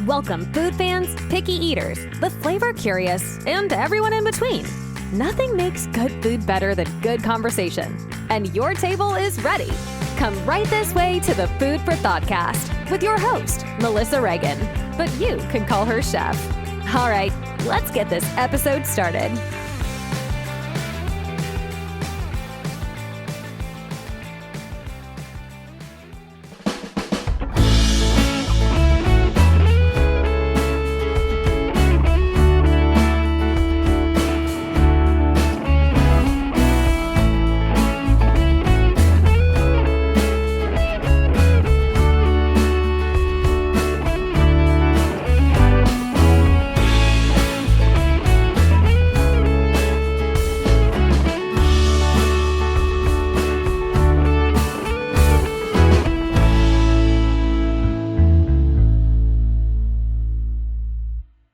Welcome food fans, picky eaters, the flavor curious, and everyone in between. Nothing makes good food better than good conversation. And your table is ready. Come right this way to the Food for Thoughtcast with your host, Melissa Reagan. But you can call her Chef. All right, let's get this episode started.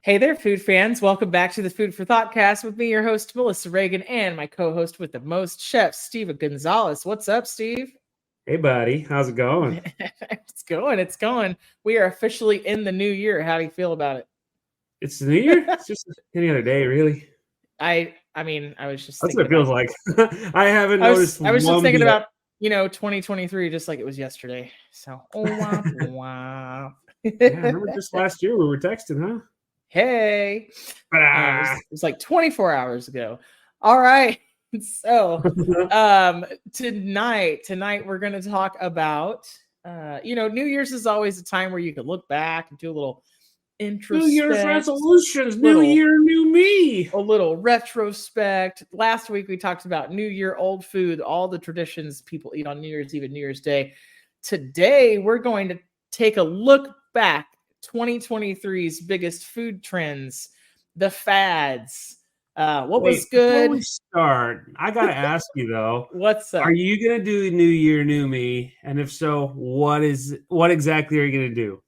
Hey there, food fans. Welcome back to the Food for Thoughtcast with me, your host, Melissa Reagan, and my co-host with the most, Chef Steve Gonzalez. What's up, Steve? Hey, buddy. How's it going? It's going. We are officially in the new year. How do you feel about it? It's the new year? It's just any other day, really. I mean, I was just That's what it feels like. I haven't I noticed. was just thinking about, 2023 just like it was yesterday. So, wow. Yeah, I remember just last year we were texting, huh? Hey, it was like 24 hours ago. All right. So tonight we're going to talk about, New Year's is always a time where you can look back and do a little introspect. New Year's resolutions, new year, new me. A little retrospect. Last week we talked about New Year, old food, all the traditions people eat on New Year's Eve and New Year's Day. Today we're going to take a look back 2023's biggest food trends, the fads. What was good? Before we start, I gotta ask you though. What's up? Are you gonna do New Year, New Me? And if so, what exactly are you gonna do?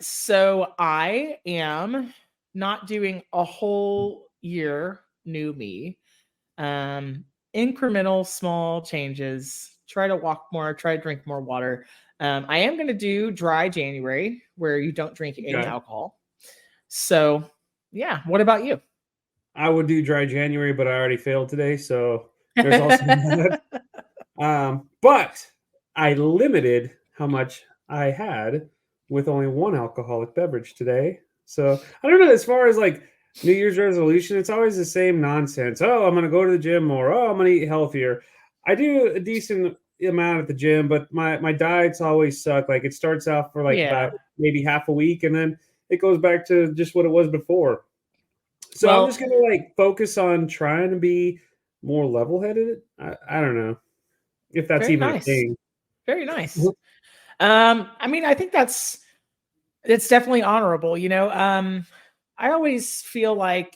So I am not doing a whole year new me. Incremental small changes. Try to walk more, try to drink more water. I am going to do dry January where you don't drink any alcohol. So, yeah. What about you? I would do dry January, but I already failed today. So there's also that. But I limited how much I had with only one alcoholic beverage today. So I don't know. As far as like New Year's resolution, it's always the same nonsense. Oh, I'm going to go to the gym more. Oh, I'm going to eat healthier. I do a decent amount at the gym, but my diets always suck. Like it starts out for about maybe half a week and then it goes back to just what it was before. So I'm just gonna focus on trying to be more level-headed. I don't know if that's even a thing. Very nice. I mean, I think it's definitely honorable. I always feel like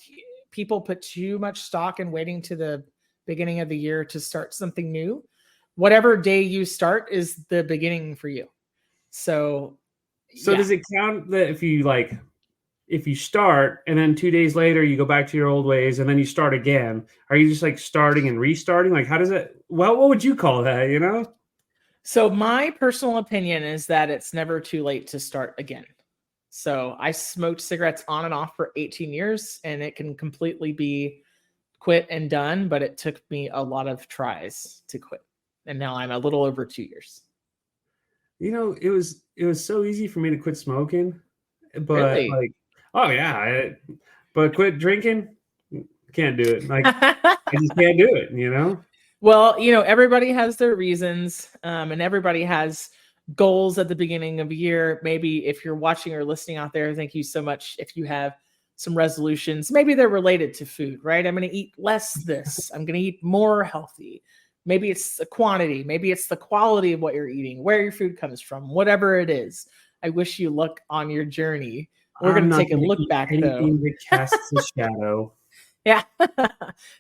people put too much stock in waiting to the beginning of the year to start something new. Whatever day you start is the beginning for you. So does it count that if you start and then 2 days later you go back to your old ways and then you start again? Are you just like starting and restarting? Like how does it? Well, what would you call that? So my personal opinion is that it's never too late to start again. So I smoked cigarettes on and off for 18 years, and it can completely be quit and done. But it took me a lot of tries to quit. And now I'm a little over 2 years. It was so easy for me to quit smoking, but really? but quit drinking, can't do it. Like I just can't do it. Well, everybody has their reasons, and everybody has goals at the beginning of the year. Maybe if you're watching or listening out there, thank you so much. If you have some resolutions, maybe they're related to food, right? I'm going to eat less this. I'm going to eat more healthy. Maybe it's the quantity. Maybe it's the quality of what you're eating, where your food comes from, whatever it is. I wish you luck on your journry. We're going to take a look back, though. Anything that casts a shadow. Yeah.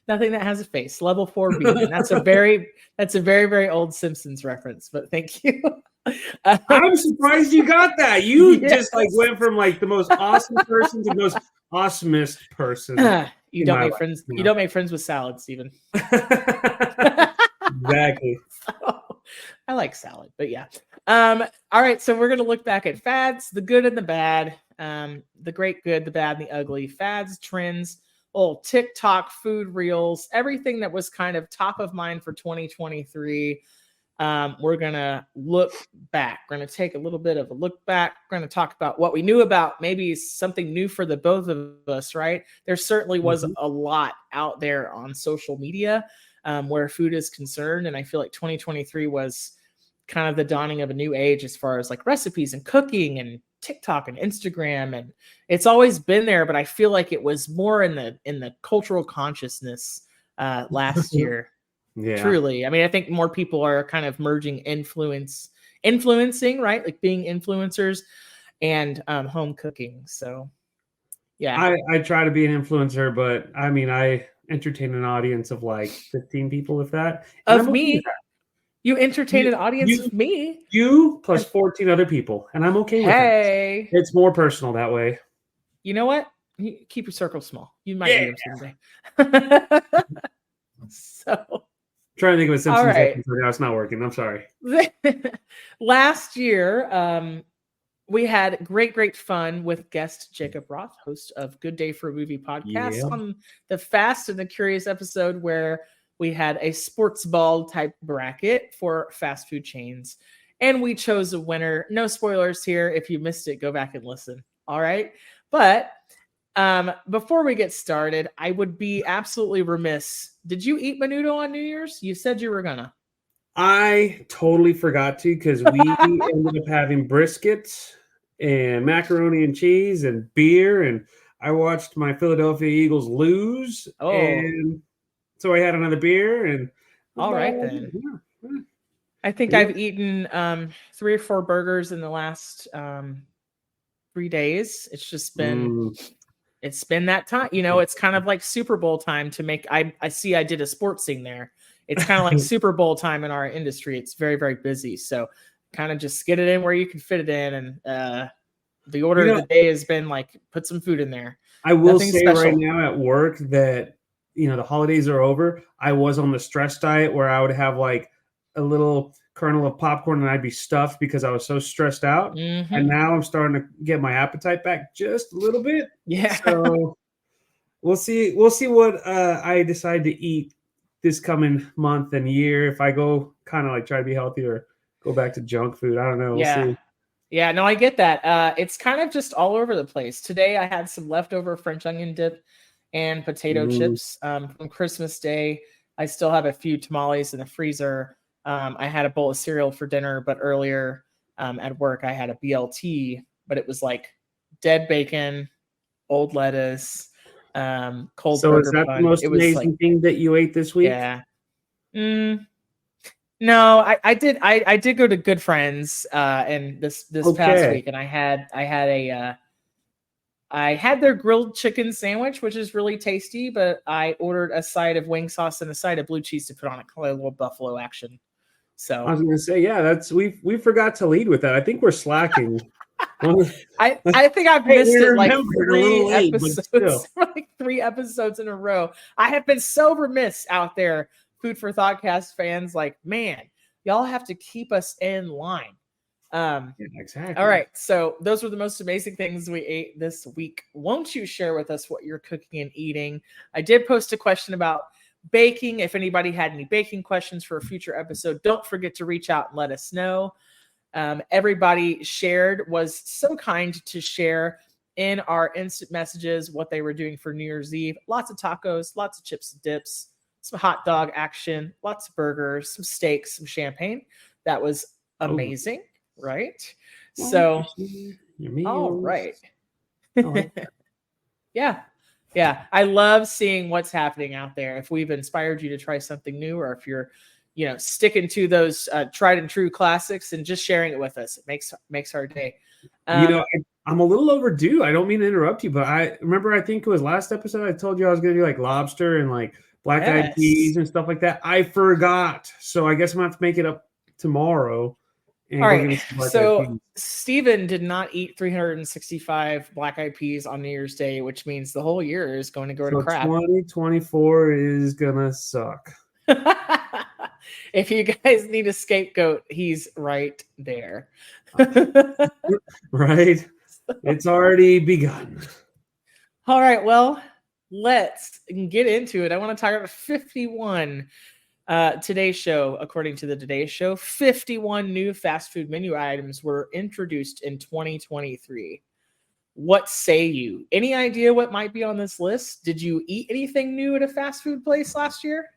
Nothing that has a face. Level 4 vegan. That's a very, very old Simpsons reference, but thank you. I'm surprised you got that. You just went from the most awesome person to the most awesomest person. You don't make friends. You don't make friends with salad, Stephen. Exactly. I like salad, but yeah. All right, so we're gonna look back at fads, the good and the bad, the great good, the bad, and the ugly, fads, trends, old TikTok, food reels, everything that was kind of top of mind for 2023. We're gonna look back. We're gonna take a little bit of a look back. We're gonna talk about what we knew about, maybe something new for the both of us, right? There certainly was a lot out there on social media where food is concerned, and I feel like 2023 was kind of the dawning of a new age as far as like recipes and cooking and TikTok and Instagram, and it's always been there, but I feel like it was more in the cultural consciousness last year. Yeah. Truly. I mean, I think more people are kind of merging influencing, right? Like being influencers and home cooking. So yeah. I try to be an influencer, but I mean, I entertain an audience of like 15 people, if that. And Of I'm okay me. with that. You entertain an audience of me. You plus 14 other people, and I'm okay with Hey. that. It's more personal that way. You know what? You keep your circle small. You might need them someday. So Trying to think of a Simpsons all right. episode. No, it's not working. I'm sorry. Last year, we had great fun with guest Jacob Roth, host of Good Day for a Movie podcast, on the Fast and the Curious episode where we had a sports ball type bracket for fast food chains. And we chose a winner. No spoilers here. If you missed it, go back and listen. All right. But before we get started, I would be absolutely remiss. Did you eat menudo on New Year's? You said you were gonna. I totally forgot to, because we ended up having briskets and macaroni and cheese and beer, and I watched my Philadelphia Eagles lose. Oh. And so I had another beer, and all right then. Yeah. I think I've eaten 3 or 4 burgers in the last 3 days. It's just been it's been that time. You know, it's kind of like Super Bowl time to make I see I did a sports thing there. It's kind of like Super Bowl time in our industry. It's very, very busy. So kind of just get it in where you can fit it in. And the order of the day has been like, put some food in there. I will say right now at work that, you know, the holidays are over. I was on the stress diet where I would have like a little kernel of popcorn and I'd be stuffed because I was so stressed out. Mm-hmm. And now I'm starting to get my appetite back just a little bit. Yeah. So we'll see what I decide to eat this coming month and year. If I go kind of like try to be healthy or go back to junk food. I don't know. We'll see. Yeah, no, I get that. It's kind of just all over the place. Today I had some leftover French onion dip and potato chips from Christmas Day. I still have a few tamales in the freezer. I had a bowl of cereal for dinner, but earlier at work I had a BLT, but it was like dead bacon, old lettuce, cold so burger is that bun. the most amazing thing that you ate this week? Yeah. No, I did go to Good Friends and this past week, and I had their grilled chicken sandwich, which is really tasty, but I ordered a side of wing sauce and a side of blue cheese to put on it, call it a little buffalo action. So I was gonna say, yeah, we forgot to lead with that. I think we're slacking. I think I've missed it like 3 late, episodes, like 3 episodes in a row. I have been so remiss out there, Food for Thoughtcast fans. Like, man, y'all have to keep us in line. Yeah, exactly. All right, so those were the most amazing things we ate this week. Won't you share with us what you're cooking and eating? I did post a question about baking. If anybody had any baking questions for a future episode, don't forget to reach out and let us know. Everybody was so kind to share in our instant messages what they were doing for New Year's Eve. Lots of tacos, lots of chips and dips, some hot dog action, lots of burgers, some steaks, some champagne. That was amazing, right? So, all right. Yeah. I love seeing what's happening out there. If we've inspired you to try something new, or if you're sticking to those tried and true classics and just sharing it with us, it makes our day. I'm a little overdue. I don't mean to interrupt you, but I think it was last episode I told you I was going to do like lobster and like black-eyed peas and stuff like that. I forgot. So I guess I'm going to have to make it up tomorrow. All right. So Steven did not eat 365 black-eyed peas on New Year's Day, which means the whole year is going to go to crap. 2024 is going to suck. If you guys need a scapegoat, he's right there. Right? It's already begun. All right, well, let's get into it. I want to talk about 51 today's show. According to the Today Show, 51 new fast food menu items were introduced in 2023. What say you? Any idea what might be on this list? Did you eat anything new at a fast food place last year?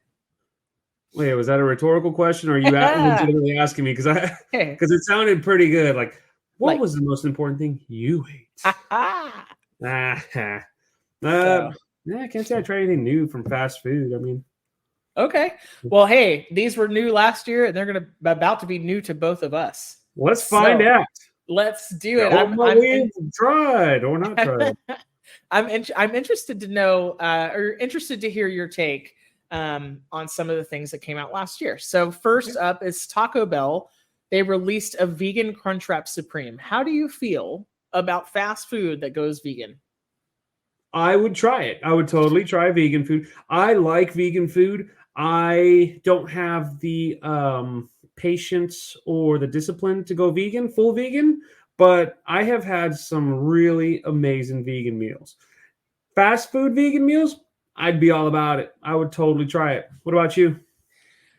Wait, was that a rhetorical question, or are you legitimately asking me? Because it sounded pretty good. Like, what was the most important thing you ate? Yeah, I can't say I tried anything new from fast food. I mean, okay. Well, hey, these were new last year, and they're about to be new to both of us. Let's find out. Let's do it. I'm tried or not tried. I'm interested to know, or interested to hear your take on some of the things that came out last year. So first up is Taco Bell. They released a vegan Crunchwrap Supreme. How do you feel about fast food that goes vegan? I would try it. I would totally try vegan food. I like vegan food. I don't have the patience or the discipline to go vegan, full vegan, but I have had some really amazing vegan meals. Fast food vegan meals, I'd be all about it. I would totally try it. What about you?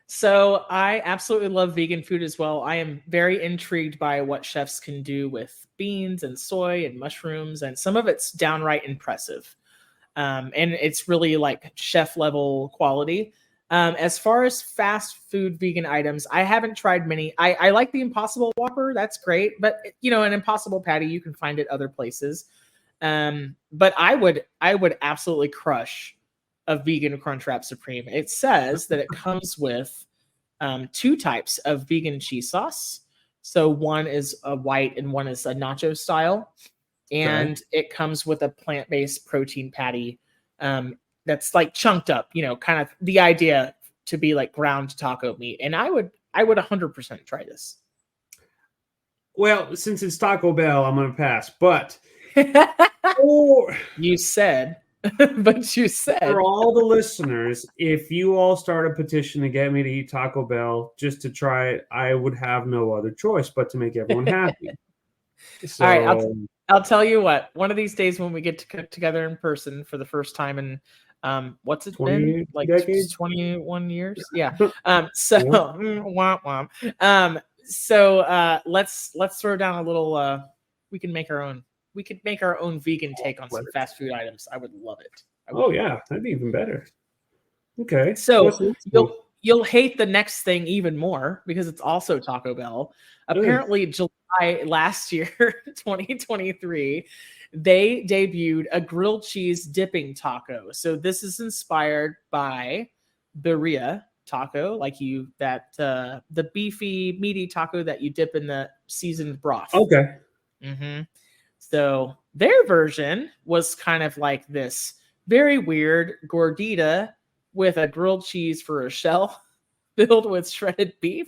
So I absolutely love vegan food as well. I am very intrigued by what chefs can do with beans and soy and mushrooms, and some of it's downright impressive. And it's really like chef level quality. As far as fast food vegan items, I haven't tried many. I like the Impossible Whopper. That's great. But, an Impossible Patty, you can find it other places. But I would absolutely crush a vegan Crunchwrap Supreme. It says that it comes with 2 types of vegan cheese sauce. So one is a white and one is a nacho style. And it comes with a plant-based protein patty that's like chunked up, kind of the idea to be like ground taco meat. And I would 100% try this. Well, since it's Taco Bell, I'm going to pass. But you said for all the listeners, if you all start a petition to get me to eat Taco Bell just to try it, I would have no other choice but to make everyone happy. So, all right, I'll tell you what. One of these days when we get to cook together in person for the first time in what's it been? Like decades? 21 years? Yeah. So let's throw down a little we can make our own vegan take on some fast food items. I would love it. Yeah, that'd be even better. Okay. So you'll hate the next thing even more because it's also Taco Bell. Apparently, July last year, 2023, they debuted a grilled cheese dipping taco. So this is inspired by birria taco, like the beefy, meaty taco that you dip in the seasoned broth. Okay. Mm-hmm. So their version was kind of like this very weird gordita with a grilled cheese for a shell filled with shredded beef,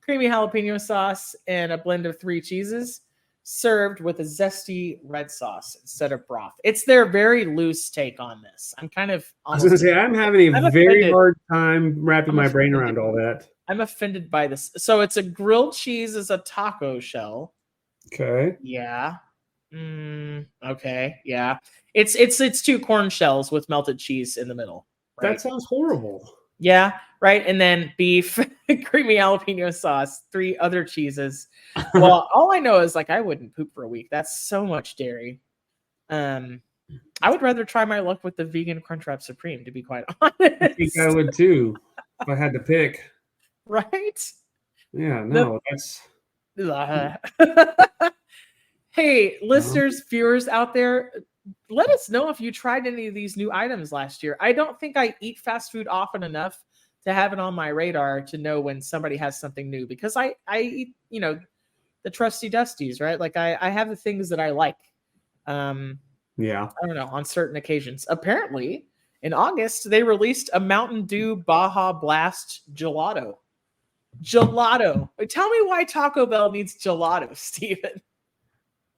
creamy jalapeno sauce, and a blend of 3 cheeses, served with a zesty red sauce instead of broth. It's their very loose take on this. I'm kind of... I was going to say, I'm having a very hard time wrapping my brain around all that. I'm offended by this. So it's a grilled cheese as a taco shell. Okay. Yeah. Okay. Yeah. It's 2 corn shells with melted cheese in the middle. Right? That sounds horrible. Yeah. Right. And then beef, creamy jalapeno sauce, 3 other cheeses. Well, all I know is I wouldn't poop for a week. That's so much dairy. I would rather try my luck with the vegan Crunchwrap Supreme, to be quite honest. I think I would too, if I had to pick. Right? Yeah. No, that's. Hey, listeners, viewers out there, let us know if you tried any of these new items last year. I don't think I eat fast food often enough to have it on my radar to know when somebody has something new, because I eat, the trusty dusties, right? I have the things that I like. Yeah. I don't know, on certain occasions. Apparently, in August, they released a Mountain Dew Baja Blast gelato. Gelato. Tell me why Taco Bell needs gelato, Steven.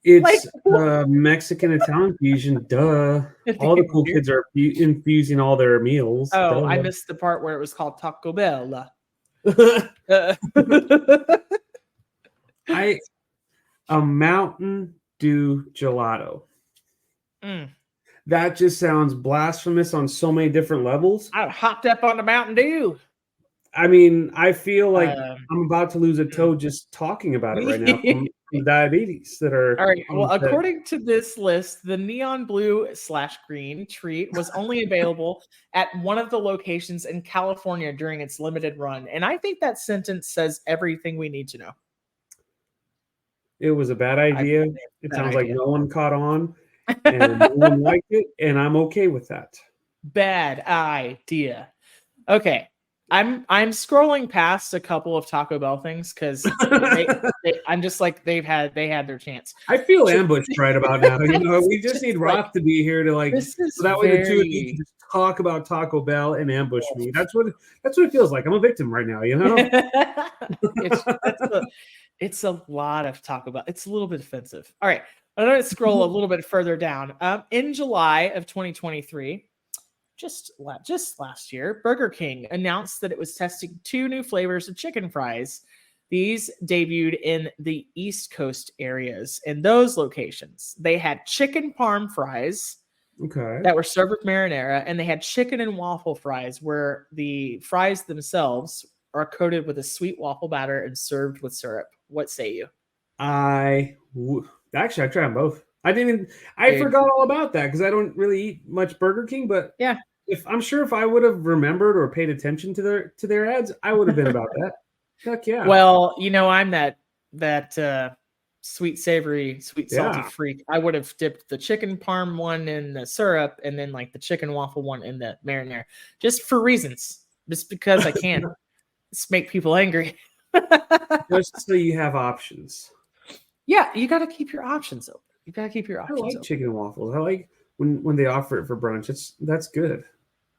It's Mexican Italian fusion. Duh. All the cool kids are infusing all their meals. Oh, Duh. I missed the part where it was called Taco Bell. Uh, A Mountain Dew gelato. mm. That just sounds blasphemous on so many different levels. I hopped up on the Mountain Dew. I mean, I feel like Um, I'm about to lose a toe just talking about it right now from diabetes that are. All right. Well, that- according to this list, the neon blue/green treat was only available at one of the locations in California during its limited run. And I think that sentence says everything we need to know. It was a bad idea. It bad sounds like idea. no one caught on and no one liked it, and I'm okay with that. Bad idea. Okay. I'm scrolling past a couple of Taco Bell things because I'm just like they had their chance. I feel ambushed right about now. You know, we just need Roth like, to be here to like, this is so that way the two of you very can just talk about Taco Bell and ambush me. That's what it feels like. I'm a victim right now. You know, it's a lot of Taco Bell. It's a little bit offensive. All right, I'm going to scroll a little bit further down. In July of 2023. Just last year, Burger King announced that it was testing 2 new flavors of chicken fries. These debuted in the East Coast areas. In those locations, they had chicken parm fries okay, that were served with marinara, and they had chicken and waffle fries, where the fries themselves are coated with a sweet waffle batter and served with syrup. What say you? Actually, I tried them both. I Dude. forgot all about that because I don't really eat much Burger King, but Yeah. If I would have remembered or paid attention to their ads, I would have been about that. Heck yeah. Well, you know, I'm that sweet, savory, sweet, salty Yeah. freak. I would have dipped the chicken parm one in the syrup and then like the chicken waffle one in the marinara, just for reasons, just because I can. Just make people angry. Just so you have options. Yeah, you got to keep your options open. You got to keep your I options like open. chicken and waffles. I like when they offer it for brunch. That's good.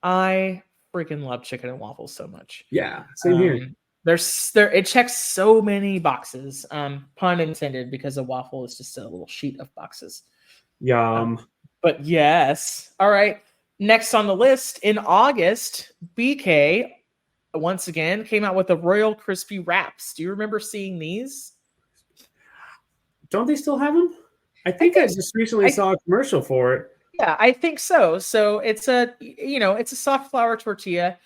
I freaking love chicken and waffles so much. Yeah, same here. It checks so many boxes. Pun intended, because a waffle is just a little sheet of boxes. Yum. But yes. All right. Next on the list, in August, BK once again came out with the Royal Crispy Wraps. Do you remember seeing these? Don't they still have them? I think I just recently saw a commercial for it. Yeah, I think so. So it's a soft flour tortilla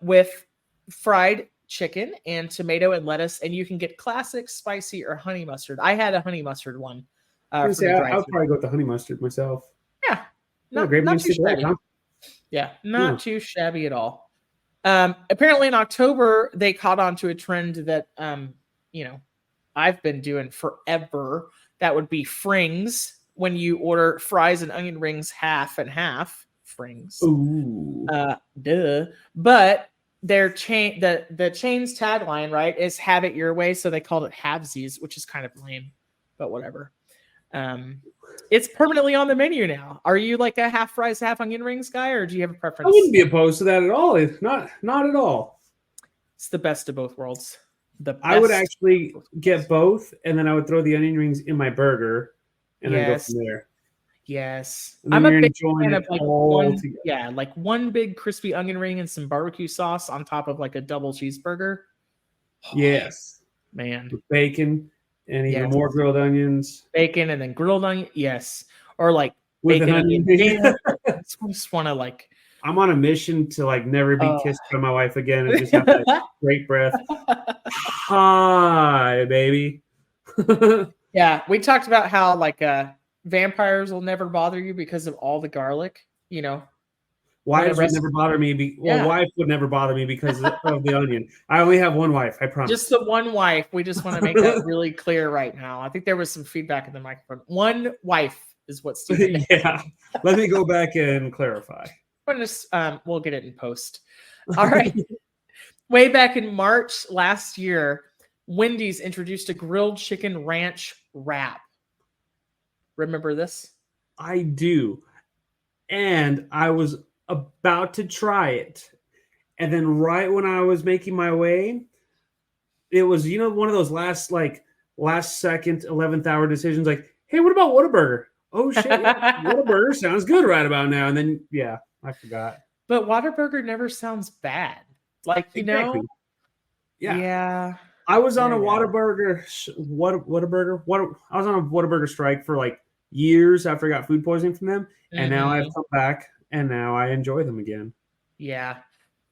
with fried chicken and tomato and lettuce, and you can get classic, spicy, or honey mustard. I had a honey mustard one. I'll probably go with the honey mustard myself. Yeah, Not too shabby. huh? Yeah, not too shabby at all. Apparently in October they caught on to a trend that I've been doing forever. That would be frings. When you order fries and onion rings half and half, frings. Ooh. Duh. But their chain, the chain's tagline, right, is "Have it your way." So they called it halvesies, which is kind of lame, but whatever. It's permanently on the menu now. Are you like a half fries, half onion rings guy, or do you have a preference? I wouldn't be opposed to that at all. Not at all. It's the best of both worlds. I would actually get both, and then I would throw the onion rings in my burger. And then go from there. Yes. I'm a big fan of like one big crispy onion ring and some barbecue sauce on top of like a double cheeseburger. Yes. Man. With bacon and even more grilled onions. Bacon and then grilled onion. Yes. Or like with bacon an onion. I just want to like. I'm on a mission to like never be kissed by my wife again and just have that great breath. Hi, baby. Yeah, we talked about how like vampires will never bother you because of all the garlic, you know. Wives would never bother me. Wife would never bother me because of the onion. I only have one wife, I promise. Just the one wife. We just want to make that really clear right now. I think there was some feedback in the microphone. One wife is what's yeah. Let me go back and clarify. We'll get it in post. All right. Way back in March last year, Wendy's introduced a grilled chicken ranch wrap. Remember this? I do. And I was about to try it. And then right when I was making my way, it was, one of those last second, 11th hour decisions. Like, hey, what about Whataburger? Oh, shit. Whataburger sounds good right about now. And then, I forgot. But Whataburger never sounds bad. Like, exactly. Yeah. I was on a Yeah. Whataburger. I was on a Whataburger strike for like years after I got food poisoning from them, and now I've Mhm. come back, and now I enjoy them again. Yeah.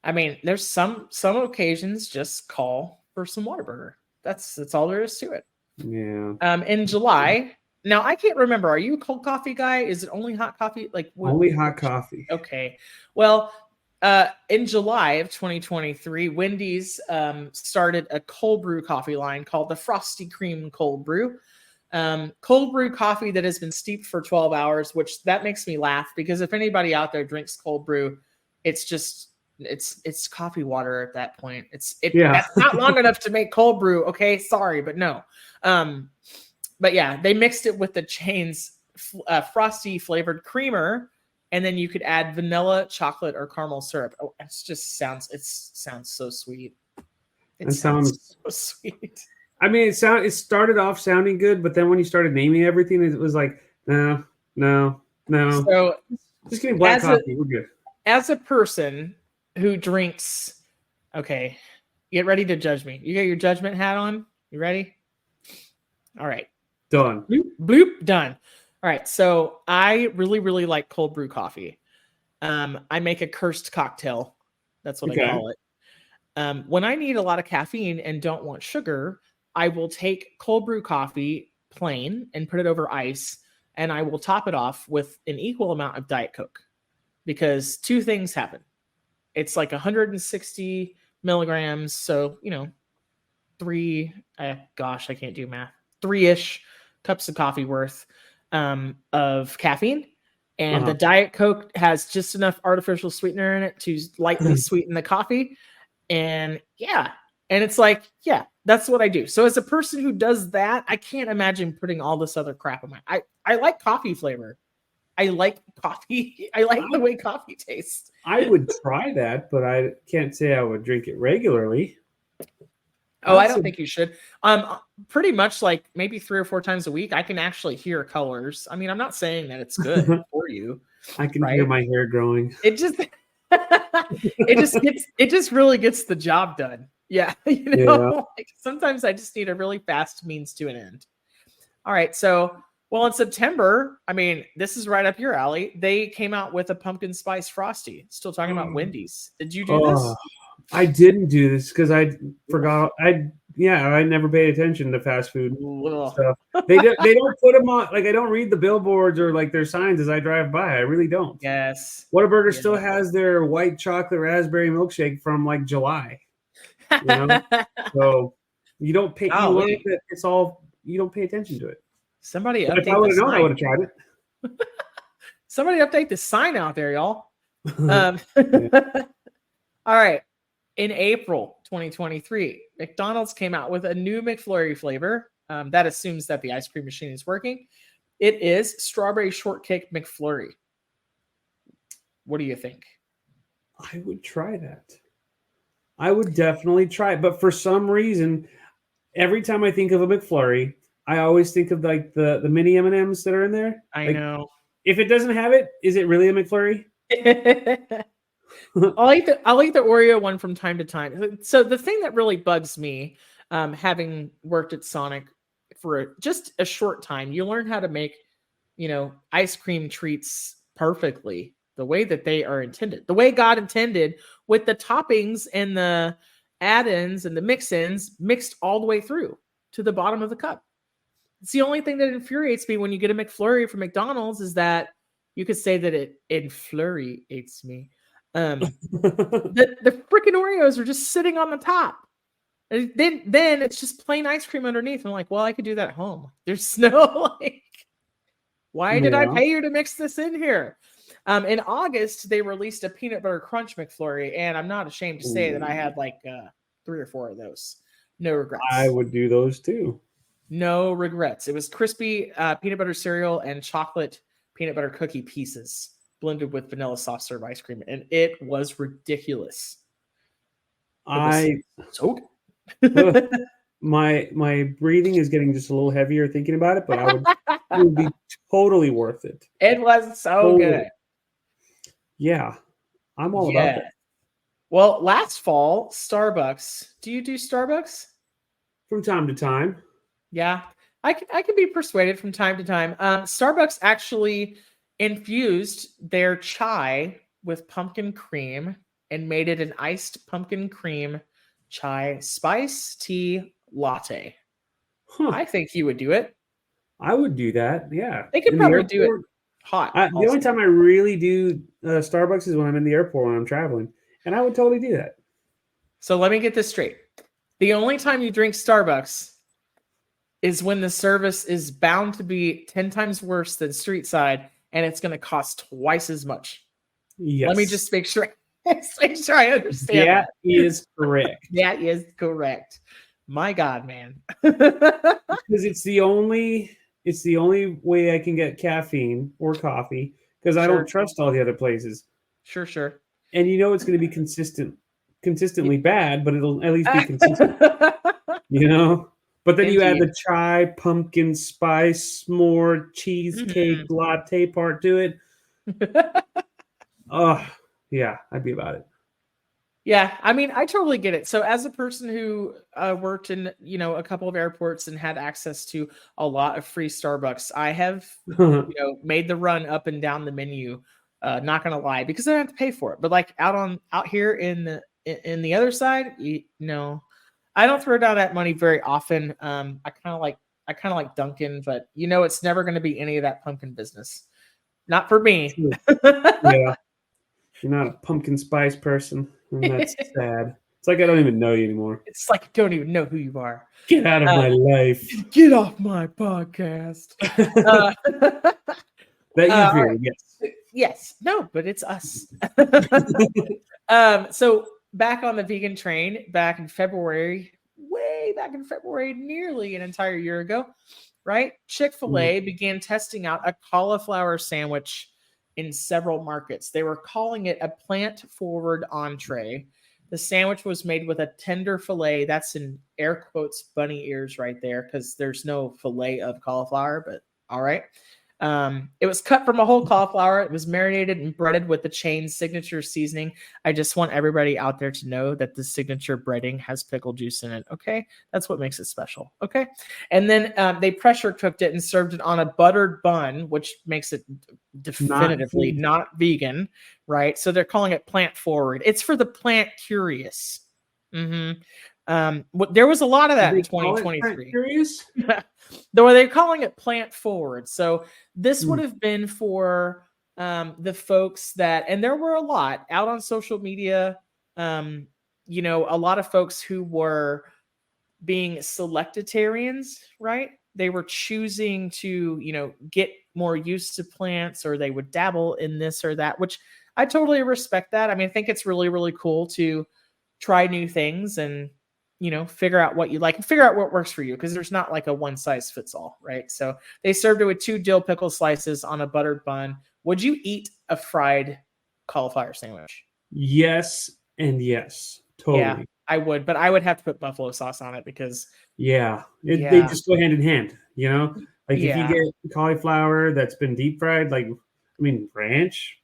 I mean, there's some occasions just call for some Whataburger. That's all there is to it. Yeah, In July, now I can't remember. Are you a cold coffee guy? Is it only hot coffee? Like what? only hot coffee. Okay. Well, in July of 2023, Wendy's started a cold brew coffee line called the Frosty Cream Cold Brew. Cold brew coffee that has been steeped for 12 hours, which that makes me laugh because if anybody out there drinks cold brew, it's just it's coffee water at that point. Yeah. That's not long enough to make cold brew. Okay, sorry, but no. But yeah, they mixed it with the chain's frosty flavored creamer, and then you could add vanilla, chocolate, or caramel syrup. Oh, it sounds so sweet. It sounds so sweet. I mean, it started off sounding good, but then when you started naming everything, it was like, no. So Just getting black coffee. We're good. As a person who drinks, okay, get ready to judge me. You got your judgment hat on? You ready? All right. Done. Bloop, bloop, done. All right. So I really, really like cold brew coffee. I make a cursed cocktail. That's what I call it. When I need a lot of caffeine and don't want sugar, I will take cold brew coffee plain and put it over ice, and I will top it off with an equal amount of Diet Coke because two things happen. It's like 160 milligrams. So, I can't do math. 3-ish cups of coffee worth of caffeine. And the Diet Coke has just enough artificial sweetener in it to lightly sweeten the coffee. And it's like, that's what I do. So as a person who does that, I can't imagine putting all this other crap in I like coffee flavor. I like coffee. I like the way coffee tastes. I would try that, but I can't say I would drink it regularly. Oh, I don't think you should. Pretty much like maybe 3 or 4 times a week, I can actually hear colors. I mean, I'm not saying that it's good for you. I can hear my hair growing. It just it just really gets the job done. Yeah. Like sometimes I just need a really fast means to an end. All right. So, in September, I mean, this is right up your alley. They came out with a pumpkin spice frosty. Still talking about Wendy's. Did you do this? I didn't do this because I forgot. I never paid attention to fast food stuff. They don't put them on. Like I don't read the billboards or like their signs as I drive by. I really don't. Yes. Whataburger still has their white chocolate raspberry milkshake from like July. So you don't pay. You learn that it's all. You don't pay attention to it. Somebody update. If I would have known, I would have tried it. Somebody update the sign out there, y'all. All right. In April 2023, McDonald's came out with a new McFlurry flavor that assumes that the ice cream machine is working. It is strawberry shortcake McFlurry. What do you think? I would try that. I would definitely try it. But for some reason, every time I think of a McFlurry, I always think of like the mini M&Ms that are in there. I know. If it doesn't have it, is it really a McFlurry? I'll eat the Oreo one from time to time. So the thing that really bugs me, having worked at Sonic for just a short time, you learn how to make, ice cream treats perfectly the way that they are intended, the way God intended, with the toppings and the add-ins and the mix-ins mixed all the way through to the bottom of the cup. It's the only thing that infuriates me when you get a McFlurry from McDonald's is that you could say that it infuriates me. The freaking Oreos are just sitting on the top. And then it's just plain ice cream underneath. I'm like, well, I could do that at home. There's no why did I pay you to mix this in here? In August, they released a peanut butter crunch McFlurry, and I'm not ashamed to say that I had like 3 or 4 of those. No regrets. I would do those too. No regrets. It was crispy peanut butter cereal and chocolate peanut butter cookie pieces blended with vanilla soft serve ice cream, and it was ridiculous. My breathing is getting just a little heavier thinking about it, but it would be totally worth it. It was so good. Yeah, I'm all about that. Well, last fall, Starbucks. Do you do Starbucks? From time to time. Yeah, I can be persuaded from time to time. Starbucks actually infused their chai with pumpkin cream and made it an iced pumpkin cream chai spice tea latte. Huh. I think you would do it. I would do that. Yeah. They could In the probably do it airport, hot. the only also. time I really do Starbucks is when I'm in the airport when I'm traveling, and I would totally do that. So let me get this straight. The only time you drink Starbucks is when the service is bound to be 10 times worse than street side and it's going to cost twice as much. Yes. Let me just make sure I understand that is correct. That is correct. My God, man. Because it's the only way I can get caffeine or coffee because I don't trust all the other places. Sure. And you know it's going to be consistently bad, but it'll at least be consistent. You know? But then you add the chai, pumpkin spice, s'more, cheesecake, latte part to it. Oh, yeah, I'd be about it. Yeah, I mean, I totally get it. So as a person who worked in, a couple of airports and had access to a lot of free Starbucks, I have, made the run up and down the menu. Not gonna lie, because I don't have to pay for it. But like out here in the other side, I don't throw down that money very often. I kind of like Dunkin', but it's never going to be any of that pumpkin business. Not for me. Yeah, you're not a pumpkin spice person, and that's sad. It's like I don't even know you anymore. It's like I don't even know who you are. Get out of my life. Get off my podcast. That you hear, yes. Yes. No, but it's us. So back on the vegan train, back in February, way back in February, nearly an entire year ago, right? Chick-fil-A began testing out a cauliflower sandwich in several markets. They were calling it a plant-forward entree. The sandwich was made with a tender filet. That's in air quotes, bunny ears right there, because there's no filet of cauliflower, but all right. It was cut from a whole cauliflower. It was marinated and breaded with the chain's signature seasoning. I just want everybody out there to know that the signature breading has pickle juice in it. Okay. That's what makes it special. Okay. And then they pressure cooked it and served it on a buttered bun, which makes it definitively not vegan. Right. So they're calling it plant forward. It's for the plant curious. There was a lot of that in 2023. Curious? Though they're calling it plant forward. So this would have been for the folks that, and there were a lot out on social media, a lot of folks who were being selectarians, right? They were choosing to, get more used to plants, or they would dabble in this or that, which I totally respect that. I mean, I think it's really, really cool to try new things and figure out what you like and figure out what works for you, because there's not like a one size fits all, right? So they served it with 2 dill pickle slices on a buttered bun. Would you eat a fried cauliflower sandwich? Yes and yes, totally. Yeah, I would, but I would have to put buffalo sauce on it because they just go hand in hand, Like if you get cauliflower that's been deep fried, ranch,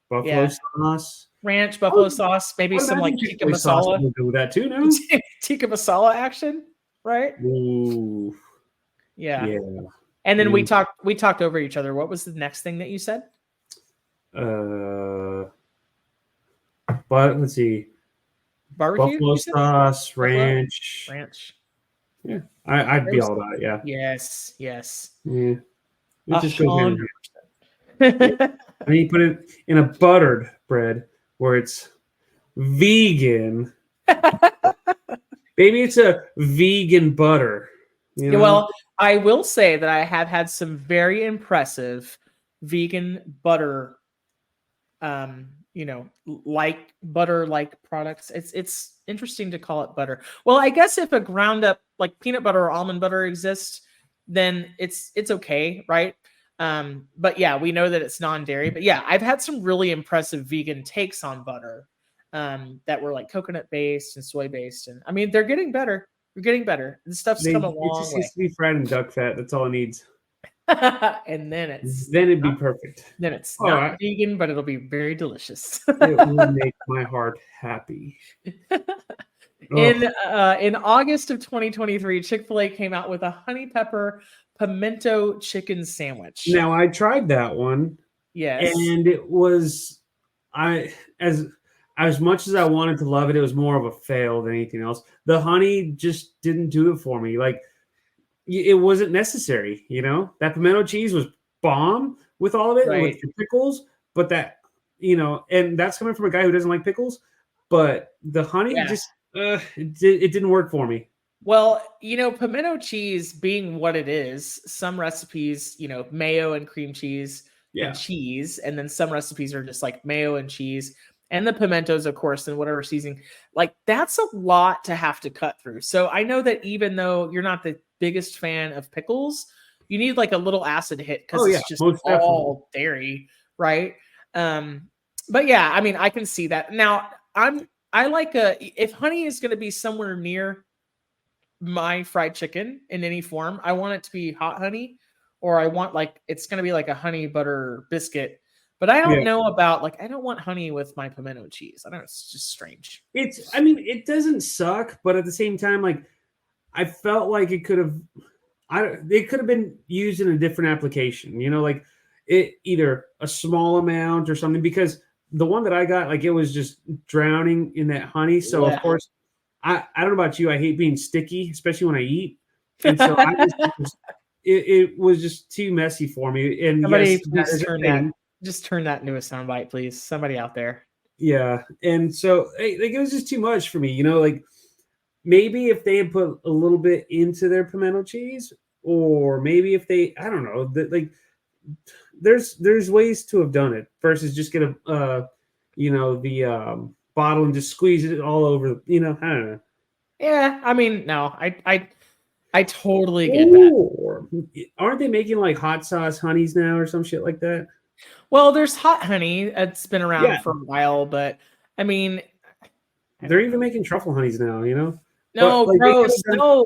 buffalo sauce. Ranch, buffalo sauce, maybe some like tikka masala. We'll do that too now. Tikka masala action, right? Ooh. Yeah. And then we talked over each other. What was the next thing that you said? But let's see. Barbecue? Buffalo sauce, ranch. Yeah. I'd be all about it, yeah. Yes. Yeah. It just goes hand in hand. And you put it in a buttered bread where it's vegan. Maybe it's a vegan butter. Well, I will say that I have had some very impressive vegan butter, like butter-like products. It's interesting to call it butter. Well, I guess if a ground up like peanut butter or almond butter exists, then it's okay, right? But yeah, we know that it's non-dairy. But yeah, I've had some really impressive vegan takes on butter that were like coconut based and soy based, and I mean they're getting better. We're getting better. This stuff's come a long way. It just needs to be fried in duck fat. That's all it needs. And then Then it'd be perfect. it's Oh, not vegan, but it'll be very delicious. It will make my heart happy. In August of 2023, Chick-fil-A came out with a honey pepper pimento chicken sandwich. Now I tried that one. Yes. And it was as much as I wanted to love it, it was more of a fail than anything else. The honey just didn't do it for me. Like it wasn't necessary, you know. That pimento cheese was bomb with all of it, Right. with the pickles, but that, you know, and that's coming from a guy who doesn't like pickles. But the honey just it didn't work for me. Well, you know, pimento cheese being what it is, some recipes, you know, mayo and cream cheese and cheese, and then some recipes are just like mayo and cheese and the pimentos, of course, and whatever seasoning. Like that's a lot to have to cut through. So I know that even though you're not the biggest fan of pickles, you need like a little acid hit because it's just all dairy, right? But yeah, I mean, I can see that. Now, I like if honey is going to be somewhere near my fried chicken in any form, I want it to be hot honey, or I want like it's going to be like a honey butter biscuit. But I don't know about like I don't want honey with my pimento cheese. I don't know, it's just strange. I mean, it doesn't suck, but at the same time, like I felt like it could have been used in a different application, you know, like it either a small amount or something, because the one that I got, like it was just drowning in that honey. So of course, I don't know about you, I hate being sticky, especially when I eat. And so it was just too messy for me. And somebody just turn that into a soundbite, please. Somebody out there. Yeah. And so like it was just too much for me, you know, like maybe if they had put a little bit into their pimento cheese, or maybe if they, I don't know, that like there's ways to have done it versus just get a the bottle and just squeeze it all over, you know, I don't know. Yeah, I mean, no, I totally get that. Aren't they making like hot sauce honeys now or some shit like that? Well, there's hot honey. It's been around for a while, but I mean, they're even making truffle honeys now, you know? No, like, gross. No,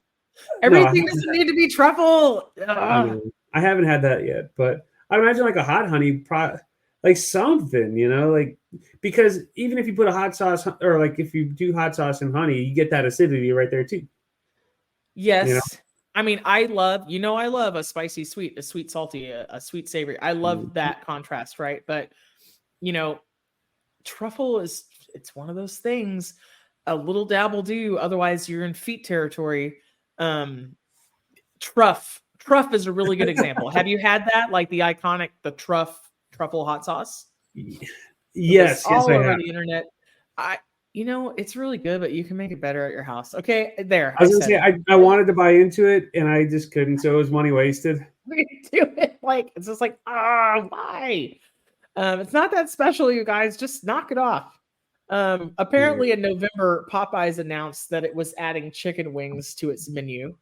everything doesn't need to be truffle. I haven't had that yet, but I imagine like a hot honey, like something, you know, like because even if you put a hot sauce or like if you do hot sauce and honey, you get that acidity right there too. Yes. You know? I mean, I love a spicy sweet, a sweet salty, a sweet savory. I love that contrast, right? But you know, truffle it's one of those things. A little dab will do. Otherwise, you're in feet territory. Truff is a really good example. Have you had that? Like the iconic, the truffle hot sauce? Yes, all over the internet. It's really good, but you can make it better at your house. Okay, there. I was gonna say I wanted to buy into it and I just couldn't, so it was money wasted. We do it like it's just like why? It's not that special, you guys. Just knock it off. Apparently in November, Popeyes announced that it was adding chicken wings to its menu.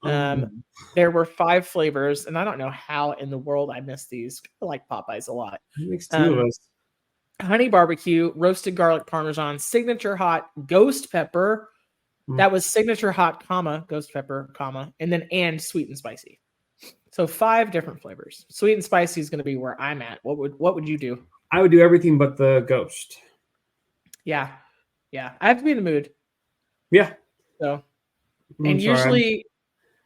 There were 5 flavors, and I don't know how in the world I missed these. I like Popeyes a lot. It makes 2 of us. Honey barbecue, roasted garlic parmesan, signature hot, ghost pepper. That was signature hot, ghost pepper, and sweet and spicy. So 5 different flavors. Sweet and spicy is going to be where I'm at. What would you do? I would do everything but the ghost. Yeah. I have to be in the mood. Yeah. So, and usually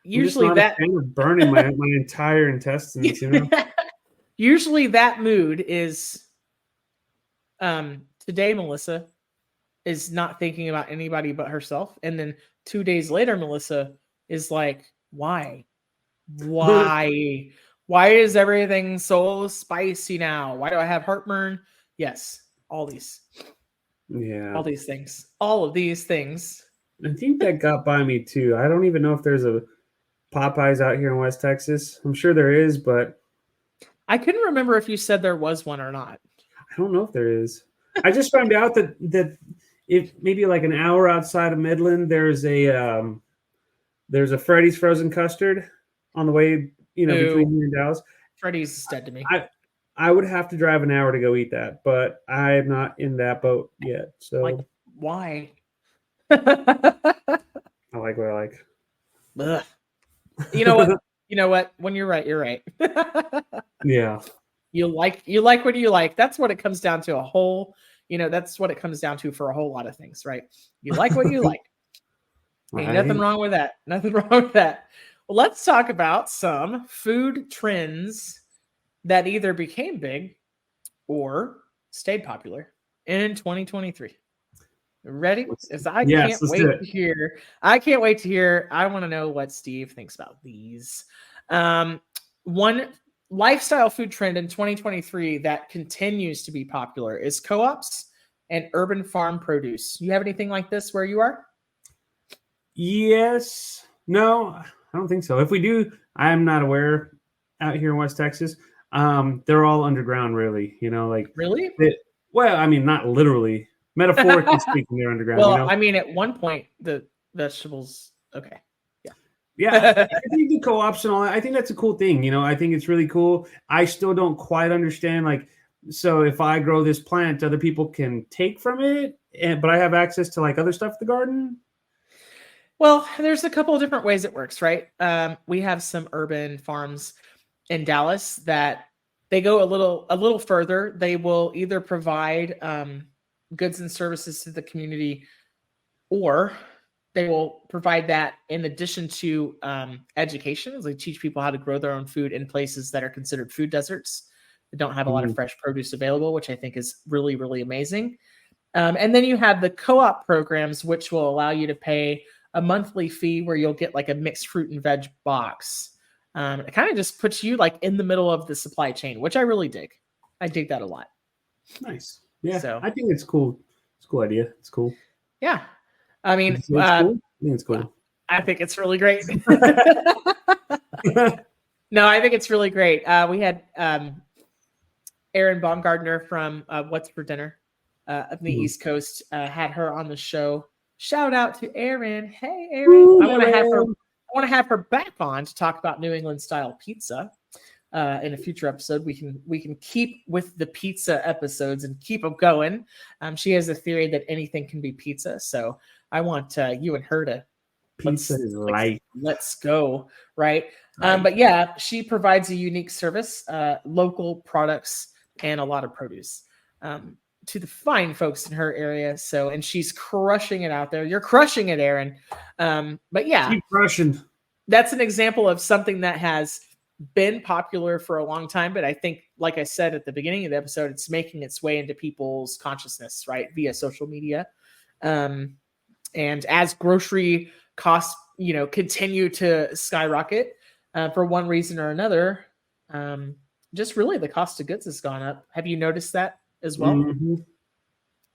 that burning my entire intestines. You know. Usually that mood is. Today Melissa is not thinking about anybody but herself, and then 2 days later Melissa is like, why is everything so spicy now? Why do I have heartburn? Yes, all these things, all of these things. I think that got by me too. I don't even know if there's a Popeyes out here in West Texas. I'm sure there is, but I couldn't remember if you said there was one or not. I don't know if there is. I just found out that if maybe like an hour outside of Midland, there's a Freddy's frozen custard on the way, you know, between here and Dallas. Freddy's is dead to me. I would have to drive an hour to go eat that, but I am not in that boat yet. So like, why? I like what I like. Ugh. You know what? You know what? When you're right, you're right. Yeah. You like what you like. That's what it comes down to. That's what it comes down to for a whole lot of things, right? You like what you like. Ain't nothing wrong with that. Nothing wrong with that. Well, let's talk about some food trends that either became big or stayed popular in 2023. Ready? Because I can't wait to hear. I can't wait to hear. I want to know what Steve thinks about these. One lifestyle food trend in 2023 that continues to be popular is co-ops and urban farm produce. You have anything like this where you are? Yes. No, I don't think so. If we do, I'm not aware out here in West Texas. They're all underground, really. Really? Well, I mean, not literally. Metaphorically speaking, they're underground. Well, I mean, at one point, the vegetables. Okay. Yeah, I think the co-ops and all that, I think that's a cool thing. I think it's really cool. I still don't quite understand, so if I grow this plant, other people can take from it, but I have access to other stuff in the garden. Well, there's a couple of different ways it works, right? We have some urban farms in Dallas that they go a little further. They will either provide goods and services to the community, or they will provide that in addition to education. They teach people how to grow their own food in places that are considered food deserts that don't have a lot of fresh produce available, which I think is really, really amazing. And then you have the co-op programs, which will allow you to pay a monthly fee where you'll get a mixed fruit and veg box. It kind of just puts you in the middle of the supply chain, which I really dig. I dig that a lot. Nice. Yeah. So I think it's cool. It's a cool idea. It's cool. Yeah. I mean, cool? I think it's cool. I think it's really great. No, I think it's really great. We had Erin Baumgardner from What's for Dinner of the East Coast, had her on the show. Shout out to Erin. Hey, Erin. I want to have her back on to talk about New England style pizza. In a future episode, we can keep with the pizza episodes and keep them going. She has a theory that anything can be pizza, so I want you and her to pizza is life. Let's go, right? But yeah, she provides a unique service, local products, and a lot of produce to the fine folks in her area. So, and she's crushing it out there. You're crushing it, Erin. But yeah, keep crushing. That's an example of something that has been popular for a long time, but I think, like I said at the beginning of the episode, it's making its way into people's consciousness, right, via social media. And as grocery costs, continue to skyrocket for one reason or another, just really the cost of goods has gone up. Have you noticed that as well? Mm-hmm.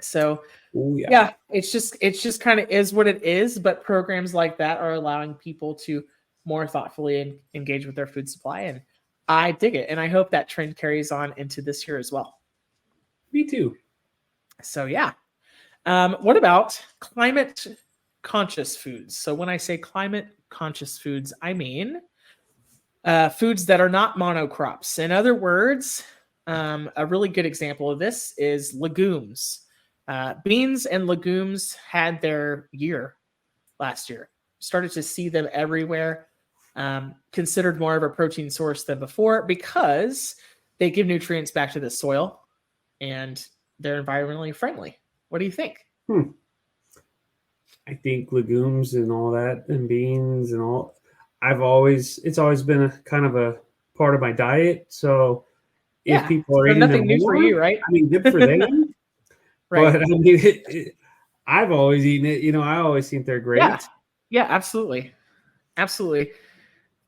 So, yeah, it's just kind of is what it is. But programs like that are allowing people to more thoughtfully engage with their food supply, and I dig it, and I hope that trend carries on into this year as well. Me too. So yeah, what about climate conscious foods? So when I say climate conscious foods, I mean foods that are not monocrops. In other words, a really good example of this is legumes. Beans and legumes had their year last year. Started to see them everywhere. Considered more of a protein source than before because they give nutrients back to the soil and they're environmentally friendly. What do you think? I think legumes and all that and beans and all, it's always been a kind of a part of my diet. So if people are eating nothing them new more, for you, right? I mean, good for them. Right. But I mean, I've always eaten it. I always think they're great. Yeah, absolutely. Absolutely.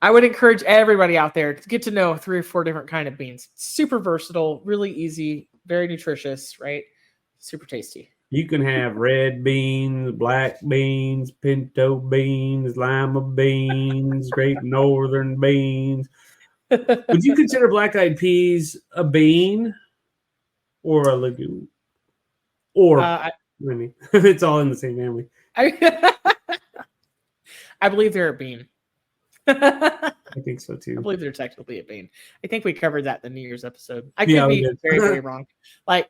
I would encourage everybody out there to get to know 3 or 4 different kind of beans. Super versatile, really easy, very nutritious, right? Super tasty. You can have red beans, black beans, pinto beans, lima beans, great northern beans. Would you consider black-eyed peas a bean or a legume? Or, it's all in the same family. I believe they're a bean. I think so too. I believe they're technically a bean. I think we covered that in the New Year's episode. I could be very, very wrong.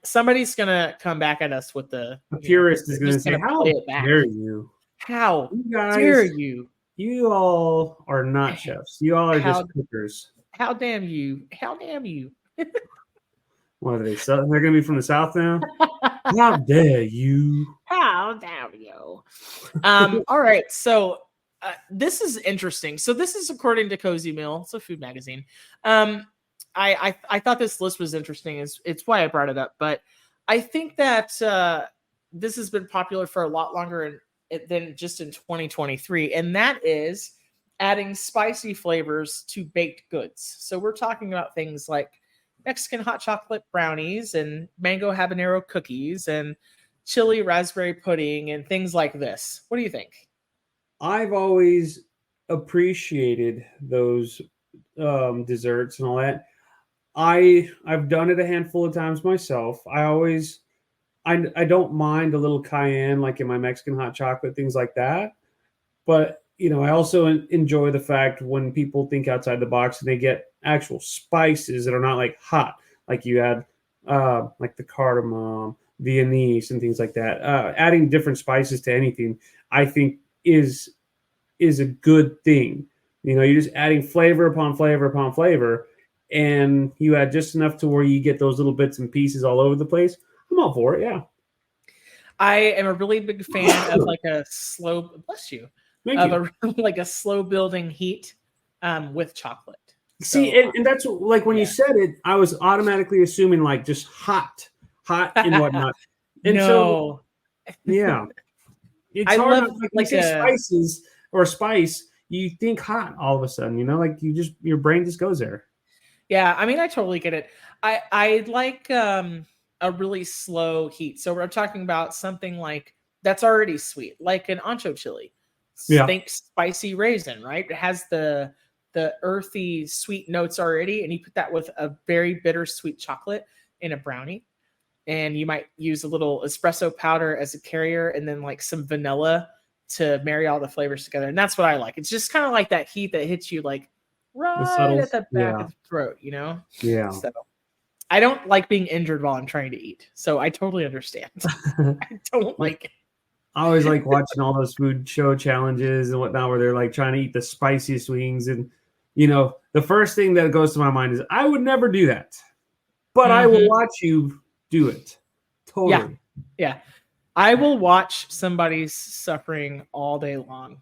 Somebody's gonna come back at us with a purist is gonna say, "How dare you? How dare you? You all are not chefs. You all are How just cookers. how damn you? How damn you? What are they? They're going to be from the South now? How dare you? How damn you? All right. So this is interesting. So this is according to Cozy Meal. It's a food magazine. I thought this list was interesting. It's why I brought it up. But I think that this has been popular for a lot longer than just in 2023, and that is adding spicy flavors to baked goods. So we're talking about things like Mexican hot chocolate brownies and mango habanero cookies and chili raspberry pudding and things like this. What do you think? I've always appreciated those desserts and all that. I've done it a handful of times myself. I don't mind a little cayenne like in my Mexican hot chocolate, things like that. But I also enjoy the fact when people think outside the box and they get actual spices that are not like hot, like you add like the cardamom, the anise, and things like that. Adding different spices to anything, I think, is a good thing. You're just adding flavor upon flavor upon flavor, and you add just enough to where you get those little bits and pieces all over the place. I'm all for it. Yeah. I am a really big fan of like a slow, bless you, like a slow building heat with chocolate. See, and that's like when you said it, I was automatically assuming like just hot and whatnot. And no. Yeah. It's I hard love not, like like you say spices or spice, you think hot all of a sudden, like your brain just goes there. Yeah, I mean, I totally get it. I like a really slow heat. So we're talking about something like that's already sweet, like an ancho chili. Yeah. Think spicy raisin, right? It has the earthy sweet notes already, and you put that with a very bittersweet chocolate in a brownie. And you might use a little espresso powder as a carrier and then like some vanilla to marry all the flavors together. And that's what I like. It's just kind of like that heat that hits you like right at the back of the throat, Yeah. So I don't like being injured while I'm trying to eat. So I totally understand. I don't like it. I always like watching all those food show challenges and whatnot where they're like trying to eat the spiciest wings. And, the first thing that goes to my mind is I would never do that. But I will watch you do it. Totally. Yeah. I will watch somebody's suffering all day long.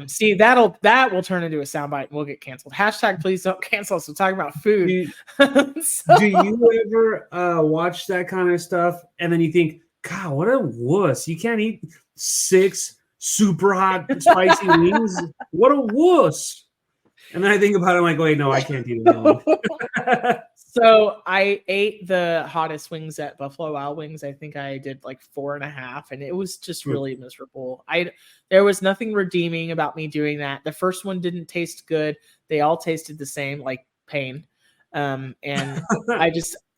See, that will turn into a soundbite and we'll get canceled. # please don't cancel us. We're talking about food. Do you ever watch that kind of stuff and then you think, God, what a wuss. You can't eat 6 super hot spicy wings. What a wuss. And then I think about it, I'm like, wait, no, I can't do that. So I ate the hottest wings at Buffalo Wild Wings. I think I did like 4.5, and it was just really miserable. There was nothing redeeming about me doing that. The first one didn't taste good. They all tasted the same, like pain. And I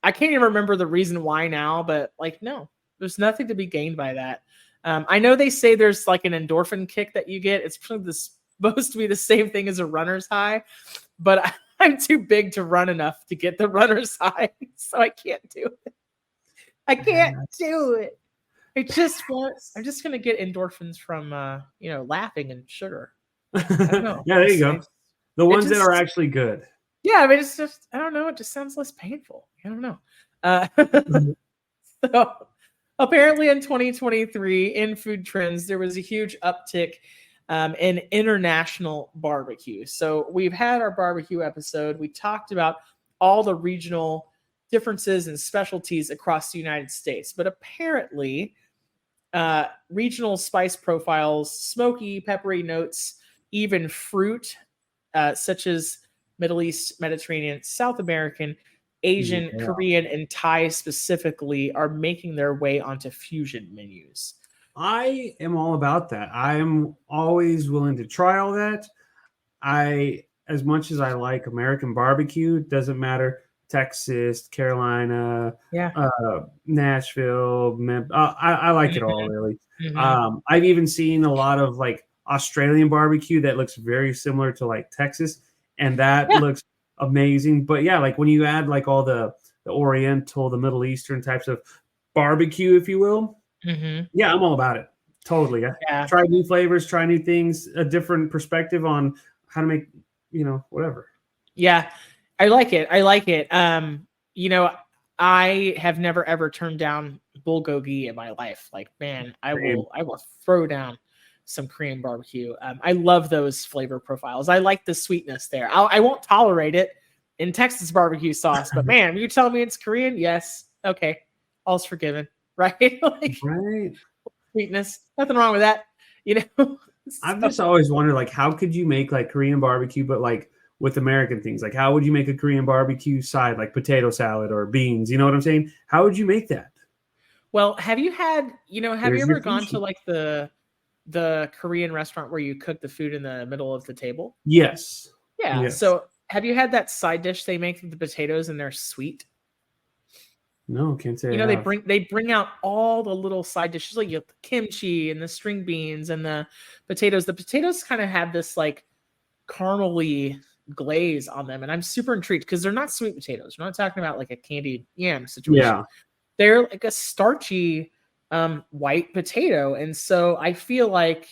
can't even remember the reason why now, but like, no, there's nothing to be gained by that. I know they say there's like an endorphin kick that you get. It's supposed to be the same thing as a runner's high, but I'm too big to run enough to get the runner's high, so I can't do it. I can't do it. I'm just gonna get endorphins from laughing and sugar. I don't know. Yeah, there you go. The ones that are actually good. Yeah, I mean, it's just, I don't know. It just sounds less painful. I don't know. So apparently in 2023 in food trends, there was a huge uptick in international barbecue. So we've had our barbecue episode. We talked about all the regional differences and specialties across the United States, but apparently regional spice profiles, smoky, peppery notes, even fruit, such as Middle East, Mediterranean, South American, Asian, Korean, and Thai specifically are making their way onto fusion menus. I am all about that. I'm always willing to try all that. As much as I like American barbecue, it doesn't matter. Texas, Carolina, Nashville, I like it all really. I've even seen a lot of like Australian barbecue that looks very similar to like Texas, and that looks amazing. But yeah, like when you add like all the Oriental, the Middle Eastern types of barbecue, if you will, yeah, I'm all about it. Totally. Yeah. Try new flavors, try new things, a different perspective on how to make, whatever. Yeah. I like it. I like it. I have never ever turned down bulgogi in my life. Like, man, I will throw down some Korean barbecue. I love those flavor profiles. I like the sweetness there. I won't tolerate it in Texas barbecue sauce, but man, you tell me it's Korean, yes, okay, all's forgiven, right? Like Right. sweetness, nothing wrong with that, I've just always wondered, like, how could you make like Korean barbecue, but like with American things? Like, how would you make a Korean barbecue side, like potato salad or beans? You know what I'm saying? How would you make that? Well, have you had, have you There's your ever gone to sushi. like the Korean restaurant where you cook the food in the middle of the table? Yes. Yeah. Yes. So have you had that side dish they make with the potatoes and they're sweet? No, can't say. They bring out all the little side dishes, like the kimchi and the string beans and the potatoes. The potatoes kind of have this like caramely glaze on them, and I'm super intrigued because they're not sweet potatoes. We're not talking about like a candied yam situation. Yeah. They're like a starchy white potato, and so I feel like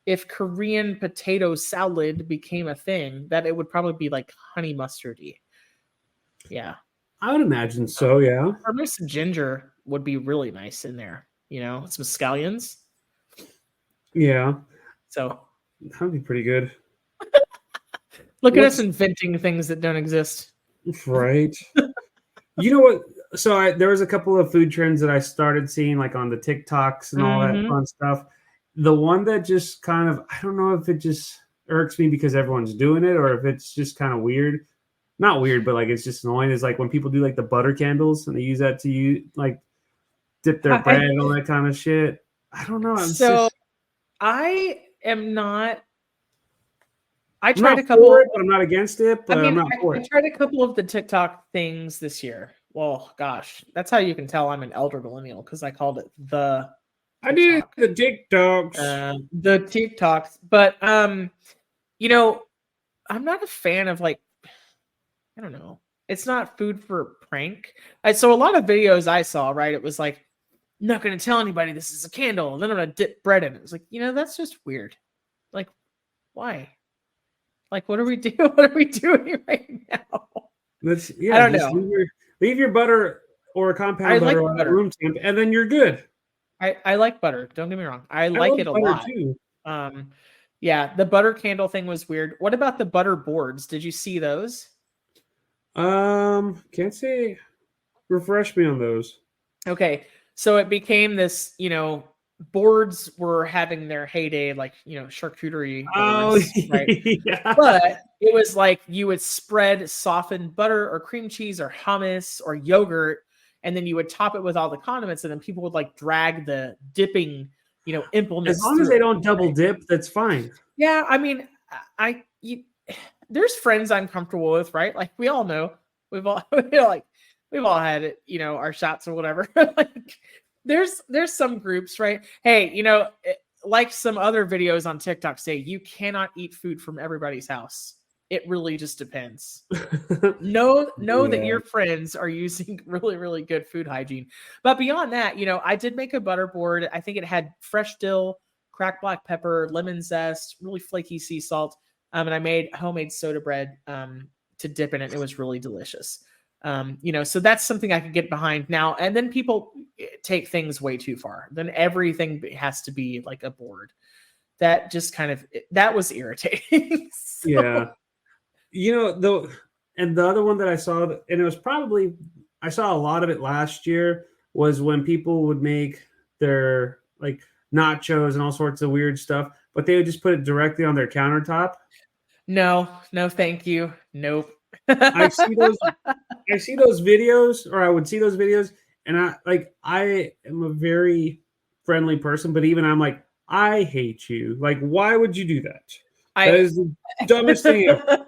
if Korean potato salad became a thing, that it would probably be like honey mustardy. Yeah. I would imagine so, yeah. Or maybe some ginger would be really nice in there, some scallions. Yeah. So That would be pretty good. look at us inventing things that don't exist. Right. You know what? So there was a couple of food trends that I started seeing like on the TikToks and all that fun stuff. The one that just kind of, I don't know if it just irks me because everyone's doing it or if it's just kind of weird. Not weird, but like it's just annoying. Is like when people do like the butter candles and they use that to like dip their bread and all that kind of shit. I don't know. I am not. I I'm tried not a couple. for it, but I'm not against it. But I'm not for I it. tried a couple of the TikTok things this year. Well, gosh, that's how you can tell I'm an elder millennial because I called it the. I did the TikToks. The TikToks, but I'm not a fan of like. I don't know. It's not food for a prank. So a lot of videos I saw, right? It was like, I'm not going to tell anybody this is a candle. And then I'm going to dip bread in it. It was like, that's just weird. Like, why? Like, what are we doing? What are we doing right now? I don't know. Leave your butter or a compound butter on room temp, and then you're good. I like butter. Don't get me wrong. I like it a lot. Too. Yeah, the butter candle thing was weird. What about the butter boards? Did you see those? Can't say. Refresh me on those. Okay, so it became this. Boards were having their heyday, like charcuterie boards, right? Yeah. But it was like you would spread softened butter or cream cheese or hummus or yogurt, and then you would top it with all the condiments, and then people would like drag the dipping, implements. As long as they don't double dip, that's fine. Yeah, I mean, there's friends I'm comfortable with, right? Like we all know, we've all had it, our shots or whatever. Like there's some groups, right? Hey, like some other videos on TikTok say, you cannot eat food from everybody's house. It really just depends. know that your friends are using really, really good food hygiene. But beyond that, I did make a butter board. I think it had fresh dill, cracked black pepper, lemon zest, really flaky sea salt. And I made homemade soda bread to dip in it. It was really delicious. So that's something I could get behind now. And then people take things way too far. Then everything has to be like a board. That just that was irritating. So. Yeah. And the other one that I saw, and it was probably, I saw a lot of it last year, was when people would make their like nachos and all sorts of weird stuff, but they would just put it directly on their countertop. No, thank you. Nope. I see those videos, or I would see those videos, and I am a very friendly person, but even I'm like, I hate you. Like, why would you do that? That is the dumbest thing ever.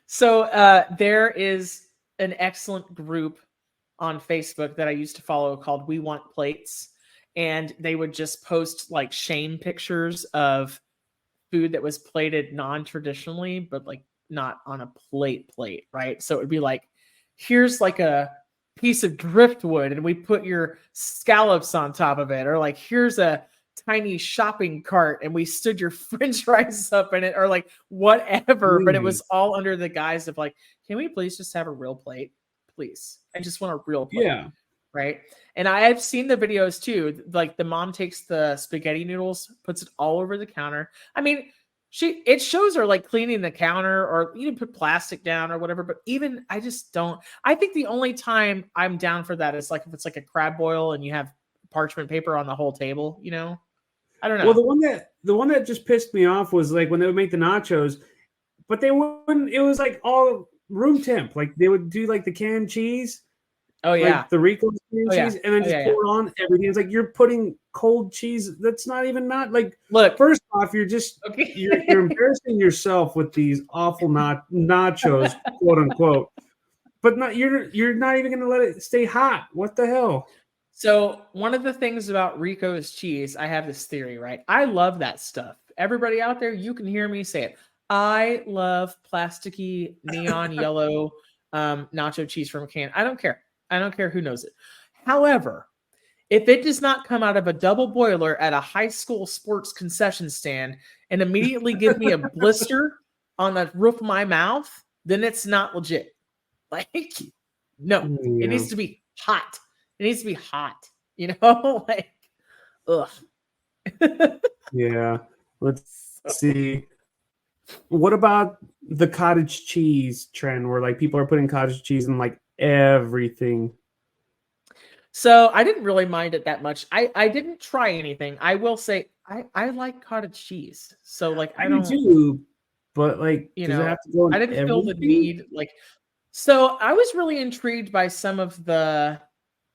So there is an excellent group on Facebook that I used to follow called We Want Plates, and they would just post like shame pictures of food that was plated non-traditionally, but like not on a plate, right? So it would be like, here's like a piece of driftwood and we put your scallops on top of it, or like here's a tiny shopping cart and we stood your French fries up in it, or like whatever. But it was all under the guise of like, can we please just have a real plate, please? I just want a real plate. Yeah. Right. And I've seen the videos too. Like the mom takes the spaghetti noodles, puts it all over the counter. I mean, it shows her like cleaning the counter or even put plastic down or whatever. But even I just don't. I think the only time I'm down for that is like if it's like a crab boil and you have parchment paper on the whole table, you know? I don't know. Well, the one that just pissed me off was like when they would make the nachos, but they wouldn't. It was like all room temp. Like they would do like the canned cheese. Oh yeah, like the Rico canned cheese, and then just pour it on everything. It's like you're putting cold cheese. That's not even like. Look, first off, you're just you're embarrassing yourself with these awful nachos, quote unquote. But you're not even going to let it stay hot. What the hell? So one of the things about Rico's cheese, I have this theory, right? I love that stuff. Everybody out there, you can hear me say it. I love plasticky neon yellow nacho cheese from a can. I don't care. I don't care who knows it. However, if it does not come out of a double boiler at a high school sports concession stand and immediately give me a blister on the roof of my mouth, then it's not legit. Like, no, It needs to be hot. It needs to be hot, you know? Like, ugh. Yeah. Let's see. What about the cottage cheese trend where like people are putting cottage cheese in like everything? So I didn't really mind it that much. I didn't try anything. I will say I like cottage cheese. So like I don't do, but like you does know it have to go in I didn't feel the everything? need like. So I was really intrigued by some of the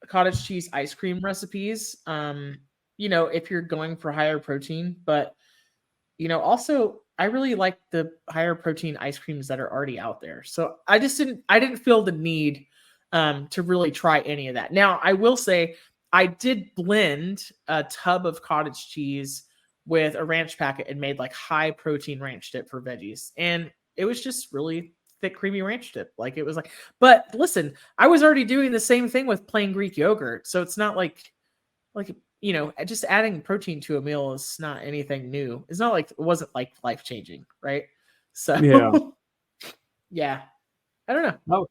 cottage cheese ice cream recipes. You know, if you're going for higher protein, but you know, also I really like the higher protein ice creams that are already out there. So I didn't feel the need to really try any of that. Now, I will say I did blend a tub of cottage cheese with a ranch packet and made like high protein ranch dip for veggies. And it was just really thick, creamy ranch dip. Like it was like, but listen, I was already doing the same thing with plain Greek yogurt. So it's not like, you know, just adding protein to a meal is not anything new. It's not like it wasn't like life changing, right? So Yeah. yeah. I don't know.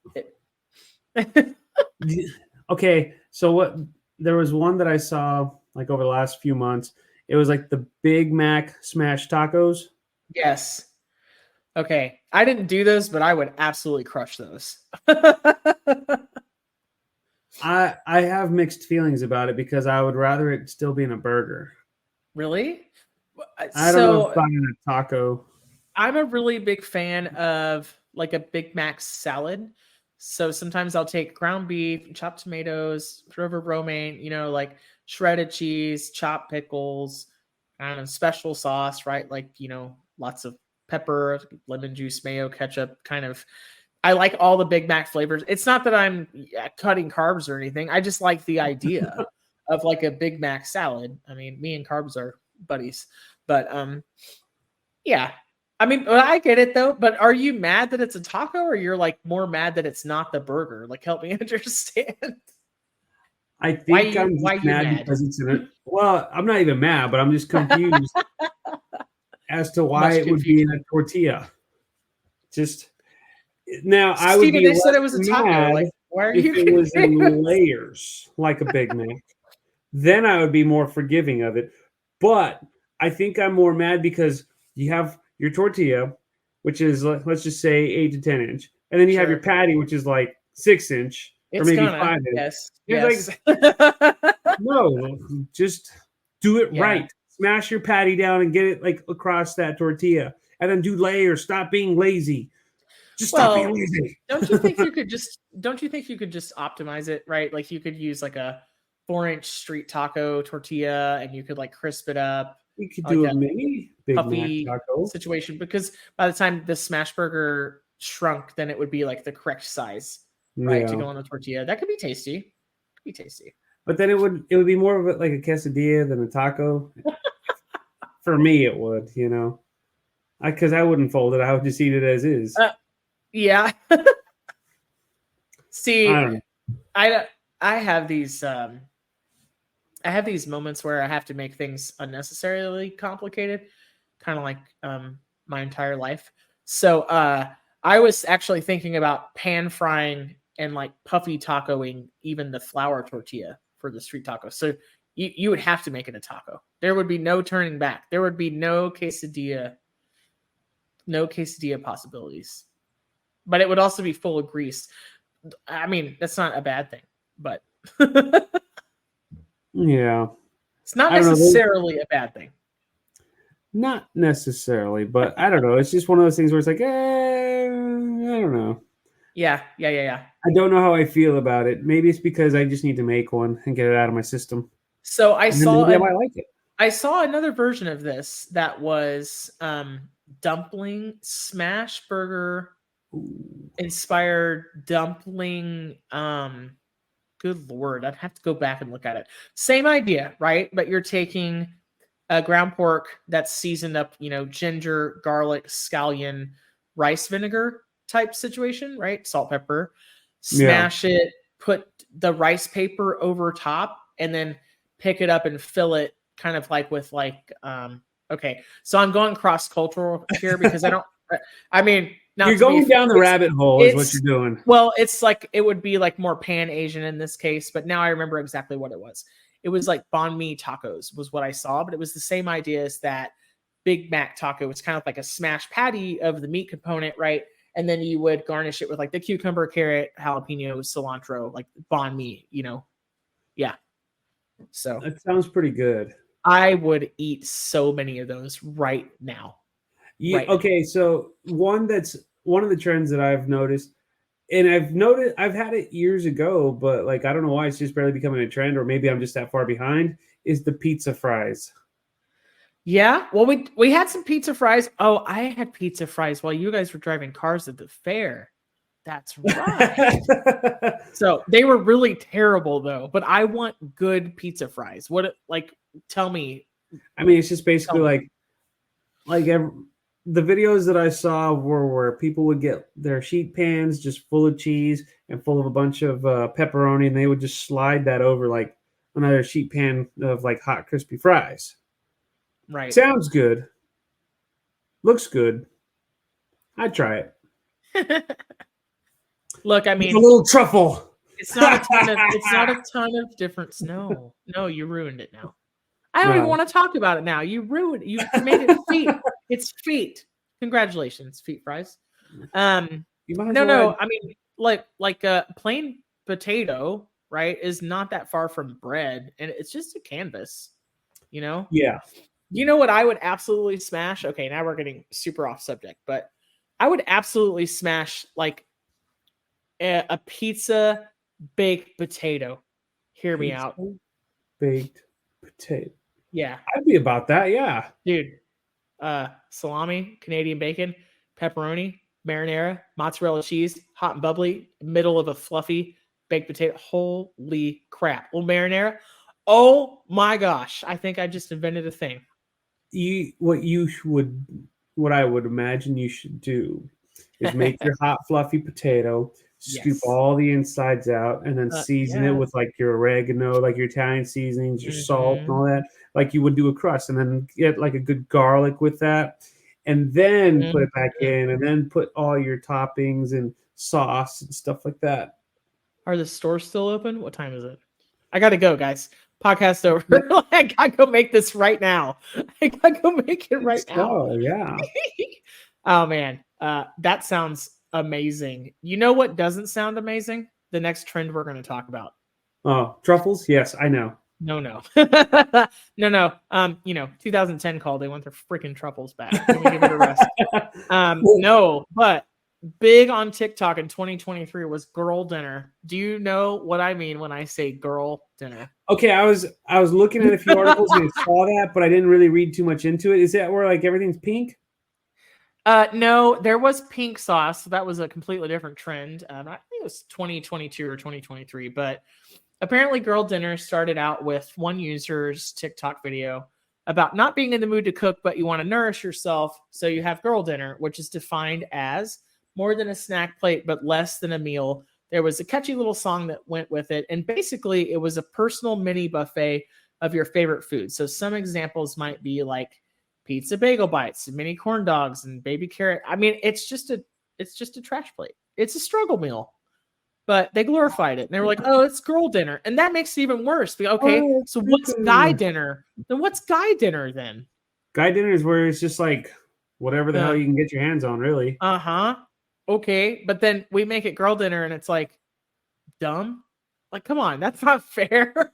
Okay, so there was one that I saw like over the last few months. It was like the Big Mac smash tacos. Yes. Okay. I didn't do those, but I would absolutely crush those. I have mixed feelings about it because I would rather it still be in a burger. Really? I don't know if buying a taco. I'm a really big fan of like a Big Mac salad. So sometimes I'll take ground beef, chopped tomatoes, throw over romaine, you know, like shredded cheese, chopped pickles, kind of special sauce, right? Like, you know, lots of pepper, lemon juice, mayo, ketchup, kind of. I like all the Big Mac flavors. It's not that I'm cutting carbs or anything. I just like the idea of like a Big Mac salad. I mean, me and carbs are buddies, but yeah. I mean, I get it though, but are you mad that it's a taco or you're like more mad that it's not the burger? Like, help me understand. I think I'm just mad because it's in it. Well, I'm not even mad, but I'm just confused as to why it would be in a tortilla. Just now, I would be. They said it was a taco. Like, why are you? If it was in layers like a Big Mac, then I would be more forgiving of it. But I think I'm more mad because you have your tortilla, which is let's just say 8 to 10 inch, and then you have your patty, which is like 6 inch or maybe 5 inch. Yes. Like, no, just do it right. Smash your patty down and get it like across that tortilla, and then do layers. Stop being lazy. Just stop being lazy. Don't you think you could just optimize it, right? Like you could use like a 4-inch street taco tortilla, and you could like crisp it up. We could do a mini Big Mac taco situation, because by the time the smash burger shrunk, then it would be like the correct size, right, to go on a tortilla. That could be tasty. But then it would be more of like a quesadilla than a taco. For me, it would, you know, because I wouldn't fold it. I would just eat it as is. Yeah. See, I have these I have these moments where I have to make things unnecessarily complicated, kind of like my entire life. So I was actually thinking about pan frying and like puffy tacoing even the flour tortilla for the street taco. So you would have to make it a taco. There would be no turning back. There would be no quesadilla possibilities. But it would also be full of grease. I mean, that's not a bad thing, but Yeah. it's not I don't know. necessarily a bad thing. Not necessarily, but I don't know. It's just one of those things where it's like, I don't know. Yeah. I don't know how I feel about it. Maybe it's because I just need to make one and get it out of my system. So I And then saw maybe I might like it. I saw another version of this that was dumpling smash burger Ooh. inspired dumpling. Good Lord, I'd have to go back and look at it. Same idea, right? But you're taking a ground pork that's seasoned up, ginger, garlic, scallion, rice vinegar type situation, right? Salt, pepper, smash it, put the rice paper over top, and then pick it up and fill it kind of like with okay. So I'm going cross-cultural here because You're going down the rabbit hole is what you're doing. Well, it's like it would be like more pan-Asian in this case, but now I remember exactly what it was. It was like banh mi tacos was what I saw, but it was the same idea as that Big Mac taco. It's kind of like a smash patty of the meat component, right? And then you would garnish it with like the cucumber, carrot, jalapeno, cilantro, like banh mi, Yeah. So that sounds pretty good. I would eat so many of those right now. Okay, so one of the trends that I've noticed, and I've had it years ago, but like I don't know why it's just barely becoming a trend, or maybe I'm just that far behind, is the pizza fries. Yeah, well, we had some pizza fries. Oh, I had pizza fries while you guys were driving cars at the fair. That's right. So they were really terrible though, but I want good pizza fries. Tell me. I mean, it's just basically the videos that I saw were where people would get their sheet pans just full of cheese and full of a bunch of pepperoni, and they would just slide that over like another sheet pan of like hot crispy fries. Right. Sounds good. Looks good. I'd try it. Look, I mean, a little truffle. It's not a ton of difference. No, you ruined it now. I don't even want to talk about it now. You ruined it. You made it feet. It's feet. Congratulations, feet fries. I mean, like a plain potato, right, is not that far from bread, and it's just a canvas, Yeah. You know what I would absolutely smash? Okay, now we're getting super off subject, but I would absolutely smash like a pizza baked potato. Hear me out. Baked potato. Yeah. I'd be about that, yeah. Dude. Salami, Canadian bacon, pepperoni, marinara, mozzarella cheese, hot and bubbly, middle of a fluffy baked potato. Holy crap. Well, marinara. Oh my gosh. I think I just invented a thing. What I would imagine you should do is make your hot fluffy potato, scoop all the insides out, and then season it with like your oregano, like your Italian seasonings, your salt and all that, like you would do a crust, and then get like a good garlic with that, and then put it back in, and then put all your toppings and sauce and stuff like that. Are the stores still open? What time is it? I gotta go, guys. Podcast over. I gotta go make this right now. I gotta go make it right now. Oh yeah. Oh man, that sounds amazing. You know what doesn't sound amazing? The next trend we're going to talk about. Oh, truffles? Yes, I know. No. No. 2010 called. They want their freaking truffles back. Let me give it a rest. No, but big on TikTok in 2023 was girl dinner. Do you know what I mean when I say girl dinner? Okay, I was looking at a few articles and I saw that, but I didn't really read too much into it. Is that where like everything's pink? No, there was pink sauce. So that was a completely different trend. I think it was 2022 or 2023, but apparently girl dinner started out with one user's TikTok video about not being in the mood to cook, but you want to nourish yourself. So you have girl dinner, which is defined as more than a snack plate, but less than a meal. There was a catchy little song that went with it. And basically it was a personal mini buffet of your favorite food. So some examples might be like pizza bagel bites, and mini corn dogs, and baby carrot. I mean, it's just a trash plate. It's a struggle meal. But they glorified it. And they were like, oh, it's girl dinner. And that makes it even worse. Okay, so what's guy dinner? Then what's guy dinner then? Guy dinner is where it's just like whatever the hell you can get your hands on, really. Uh-huh. Okay. But then we make it girl dinner and it's like dumb. Like, come on, that's not fair.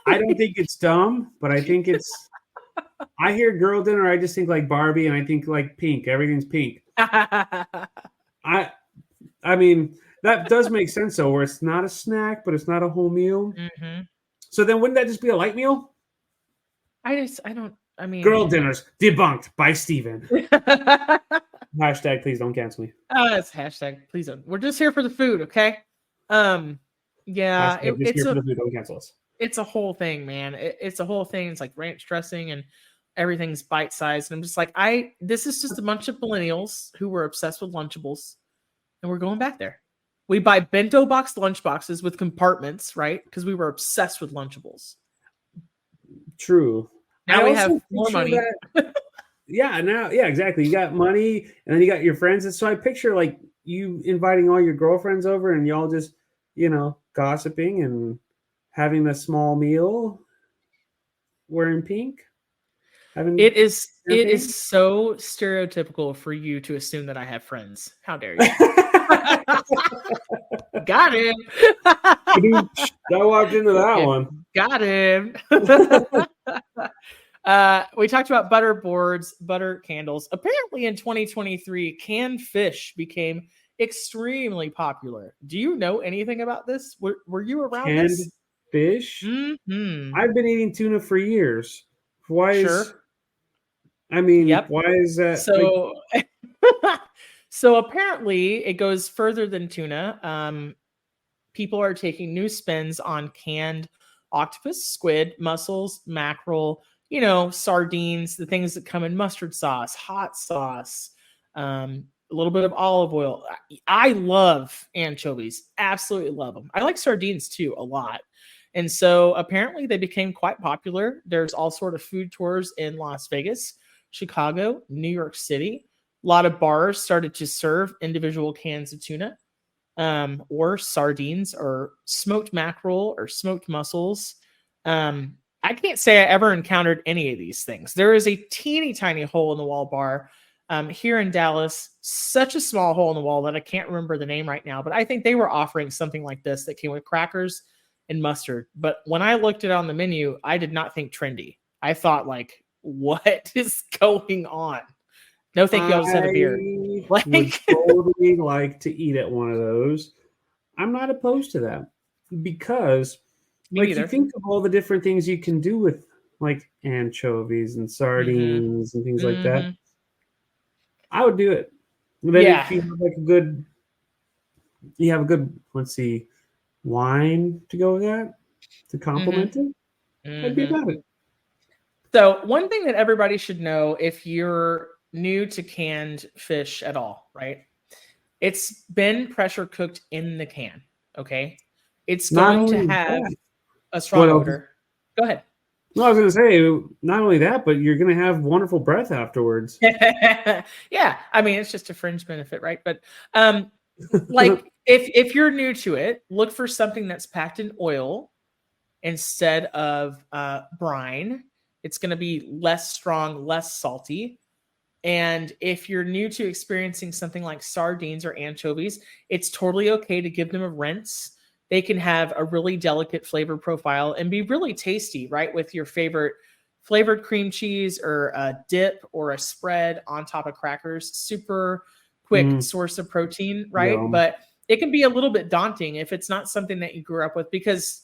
I don't think it's dumb, but I think it's I hear girl dinner, I just think like Barbie and I think like pink. Everything's pink. I mean, that does make sense though, where it's not a snack, but it's not a whole meal. Mm-hmm. So then wouldn't that just be a light meal? I mean, girl dinners debunked by Steven. Hashtag please don't cancel me. It's hashtag please don't. We're just here for the food, okay? Yeah, don't cancel us. It's a whole thing, man. It's a whole thing. It's like ranch dressing and everything's bite sized. And I'm just like, this is just a bunch of millennials who were obsessed with Lunchables, and we're going back there. We buy bento box lunchboxes with compartments, right? Because we were obsessed with Lunchables. True. Now we have more money. Exactly. You got money, and then you got your friends. And so I picture like you inviting all your girlfriends over, and y'all just, gossiping and having a small meal, wearing pink. It is so stereotypical for you to assume that I have friends. How dare you? Got him. I walked into that one. Got him. We talked about butter boards, butter candles. Apparently in 2023, canned fish became extremely popular. Do you know anything about this? Were you around canned this? Fish? Mm-hmm. I've been eating tuna for years. Why is that? So, so apparently it goes further than tuna. People are taking new spins on canned octopus, squid, mussels, mackerel, sardines, the things that come in mustard sauce, hot sauce, a little bit of olive oil. I love anchovies. Absolutely love them. I like sardines too, a lot. And so apparently they became quite popular. There's all sort of food tours in Las Vegas, Chicago, New York City. A lot of bars started to serve individual cans of tuna, or sardines, or smoked mackerel, or smoked mussels. I can't say I ever encountered any of these things. There is a teeny tiny hole in the wall bar here in Dallas, such a small hole in the wall that I can't remember the name right now, but I think they were offering something like this that came with crackers and mustard. But when I looked at it on the menu, I did not think trendy. I thought like, what is going on? No, thank you. I'll just have a beer. Would totally like to eat at one of those. I'm not opposed to that because you think of all the different things you can do with like anchovies and sardines and things like that. I would do it. Then if you have like a good, let's see, wine to go with that to complement it, I'd be about it. So one thing that everybody should know if you're new to canned fish at all, right? It's been pressure cooked in the can. Okay. It's going to have a strong odor. Go ahead. Well, I was going to say, not only that, but you're going to have wonderful breath afterwards. Yeah. I mean, it's just a fringe benefit, right? But like if you're new to it, look for something that's packed in oil instead of brine. It's going to be less strong, less salty. And if you're new to experiencing something like sardines or anchovies, it's totally okay to give them a rinse. They can have a really delicate flavor profile and be really tasty, right? With your favorite flavored cream cheese or a dip or a spread on top of crackers. Super quick source of protein, right? Yeah. But it can be a little bit daunting if it's not something that you grew up with because,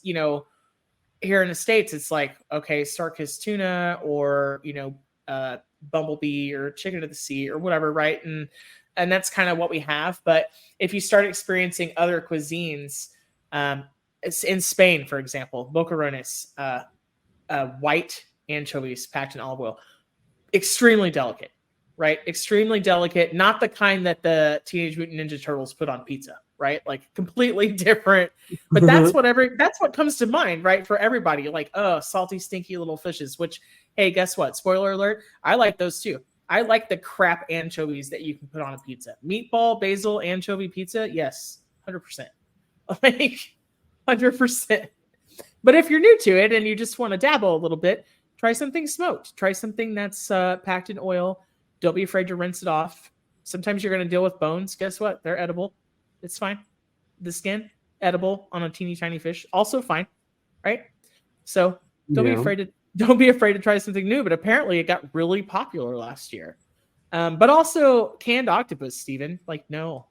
here in the States, it's like, okay, Starkist tuna or, bumblebee or chicken of the sea or whatever, right? And that's kind of what we have. But if you start experiencing other cuisines, it's in Spain, for example, boquerones, white anchovies packed in olive oil, extremely delicate, right? Extremely delicate, not the kind that the Teenage Mutant Ninja Turtles put on pizza, right? Like completely different. But that's what comes to mind, right? For everybody, like, oh, salty, stinky little fishes, which, hey, guess what? Spoiler alert, I like those too. I like the crap anchovies that you can put on a pizza. Meatball, basil, anchovy pizza, yes, 100%. Like 100%. But if you're new to it and you just want to dabble a little bit, try something smoked. Try something that's packed in oil. Don't be afraid to rinse it off. Sometimes you're going to deal with bones. Guess what? They're edible. It's fine. The skin, edible on a teeny tiny fish, also fine, right? So don't be afraid to try something new. But apparently, it got really popular last year. But also canned octopus, Steven. Like, no,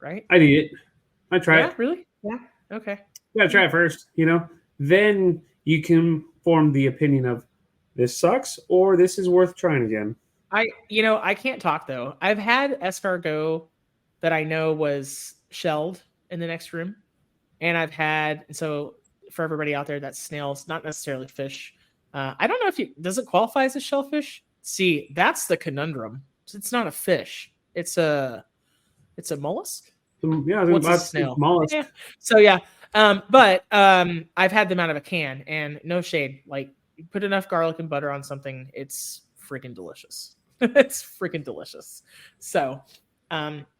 right? I'd eat it. I'd try it. Really? Yeah. Okay. You gotta try it first, Then you can form the opinion of this sucks or this is worth trying again. I can't talk though. I've had escargot that I know was shelled in the next room, and so for everybody out there, that's snails, not necessarily fish. I don't know if does it qualify as a shellfish? See, that's the conundrum. It's not a fish. It's a mollusk. Yeah, what's a snail? Mollusk. Yeah. So yeah, but I've had them out of a can, and no shade. Like, you put enough garlic and butter on something, it's freaking delicious. It's freaking delicious. So,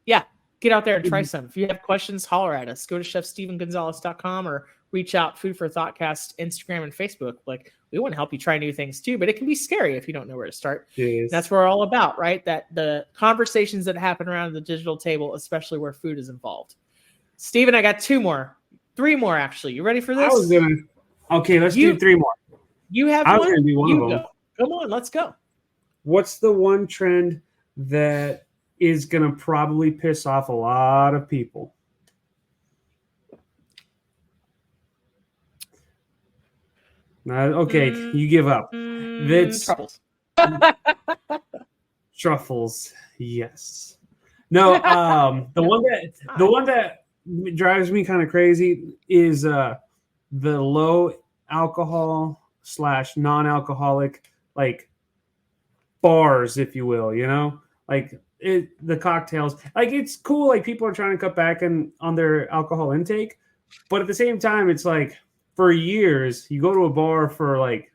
yeah, get out there and try some. If you have questions, holler at us. Go to chefstevengonzalez.com or reach out Food for Thoughtcast, Instagram, and Facebook. Like, we want to help you try new things too, but it can be scary if you don't know where to start. Jeez. That's what we're all about, right? That the conversations that happen around the digital table, especially where food is involved. Steven, I got 3 more actually. You ready for this? Okay, let's do 3 more. You have I one? was gonna do one you of them. go. Come on, let's go. What's the one trend that is going to probably piss off a lot of people? Okay, you give up. That's truffles. Truffles, yes. No, the one that drives me kind of crazy is the low alcohol / non-alcoholic, like, bars, if you will, like the cocktails. Like, it's cool, like people are trying to cut back on their alcohol intake, but at the same time, it's like, for years you go to a bar for like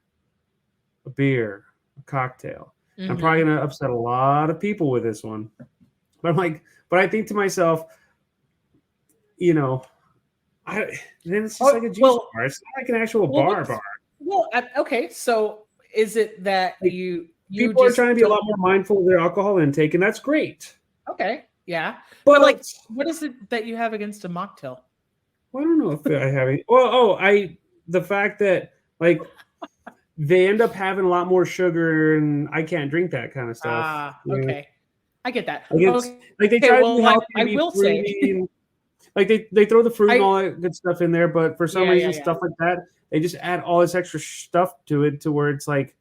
a beer, a cocktail. Mm-hmm. I'm probably gonna upset a lot of people with this one, but I think to myself, then it's just like a juice bar. It's not like an actual bar. Well, okay, so is it that people are trying to be a lot more mindful of their alcohol intake, and that's great. Okay, yeah. But like, what is it that you have against a mocktail? Well, I don't know if I have any. The fact that, like, they end up having a lot more sugar, and I can't drink that kind of stuff. Okay. I get that. Like, they try to be healthy. I will say, like, they throw the fruit and all that good stuff in there, but for some reason, stuff like that, they just add all this extra stuff to it to where it's like,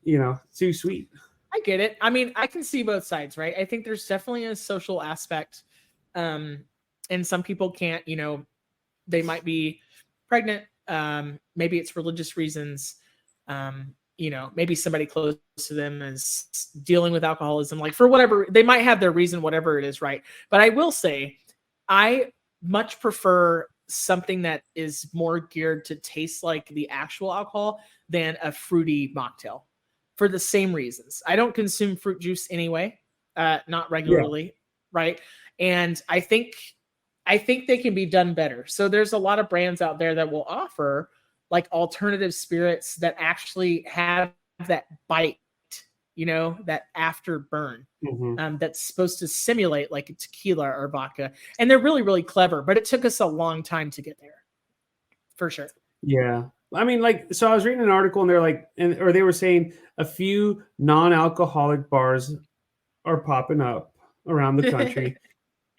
too sweet. I get it. I mean, I can see both sides, right? I think there's definitely a social aspect. And some people can't, they might be pregnant. Maybe it's religious reasons. Maybe somebody close to them is dealing with alcoholism. Like, for whatever, they might have their reason, whatever it is, right? But I will say, I much prefer something that is more geared to taste like the actual alcohol than a fruity mocktail. For the same reasons. I don't consume fruit juice anyway, not regularly, right? And I think they can be done better. So there's a lot of brands out there that will offer like alternative spirits that actually have that bite, that afterburn, that's supposed to simulate like a tequila or vodka. And they're really, really clever, but it took us a long time to get there, for sure. Yeah. I mean, like, so I was reading an article and they're like, or they were saying a few non-alcoholic bars are popping up around the country.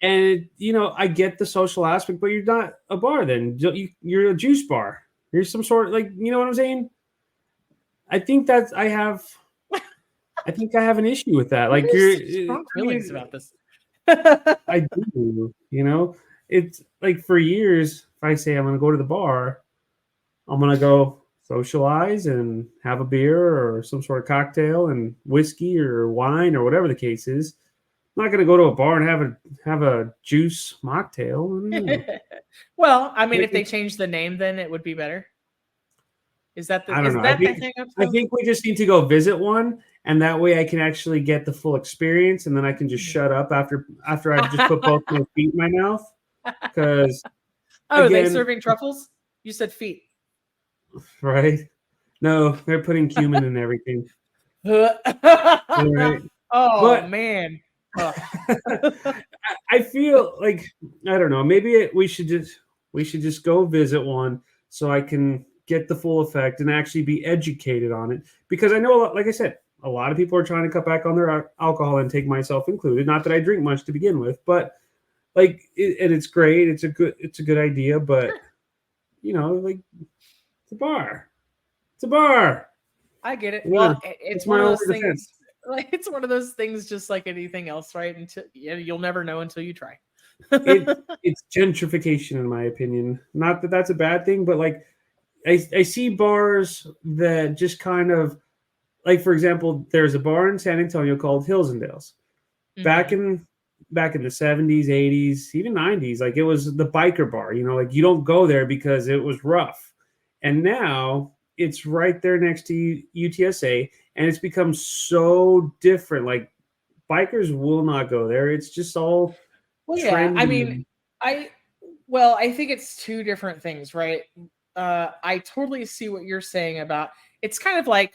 And, I get the social aspect, but you're not a bar then. You're a juice bar. You're some sort of, like, you know what I'm saying? I think I have an issue with that. Like, you're strong feelings about this. I do, it's like, for years, if I say I'm going to go to the bar, I'm going to go socialize and have a beer or some sort of cocktail and whiskey or wine or whatever the case is. I'm not gonna go to a bar and have a juice mocktail. Well, I mean, if they change the name, then it would be better. Is that I don't know. the thing? I think we just need to go visit one, and that way I can actually get the full experience, and then I can just shut up after I've just put both my feet in my mouth. Because are they serving truffles? You said feet, right? No, they're putting cumin in everything. right. Oh, but, man. Oh. I feel like, I don't know, maybe we should just go visit one so I can get the full effect and actually be educated on it, because I know, like I said, a lot of people are trying to cut back on their alcohol intake, myself included. Not that I drink much to begin with, but like and it's great, it's a good idea, but like it's a bar. I get it. Yeah, well, it's one of those things. Like, it's one of those things, just like anything else, right? Until you'll never know until you try. It's gentrification, in my opinion. Not that that's a bad thing, but like I see bars that just kind of, like, for example, there's a bar in San Antonio called Hills and Dales. Mm-hmm. Back in the 70s, 80s, even 90s, like, it was the biker bar. Like, you don't go there because it was rough. And now it's right there next to UTSA, and it's become so different. Like, bikers will not go there. It's just all trendy. I mean, I think it's two different things, right? I totally see what you're saying about, it's kind of like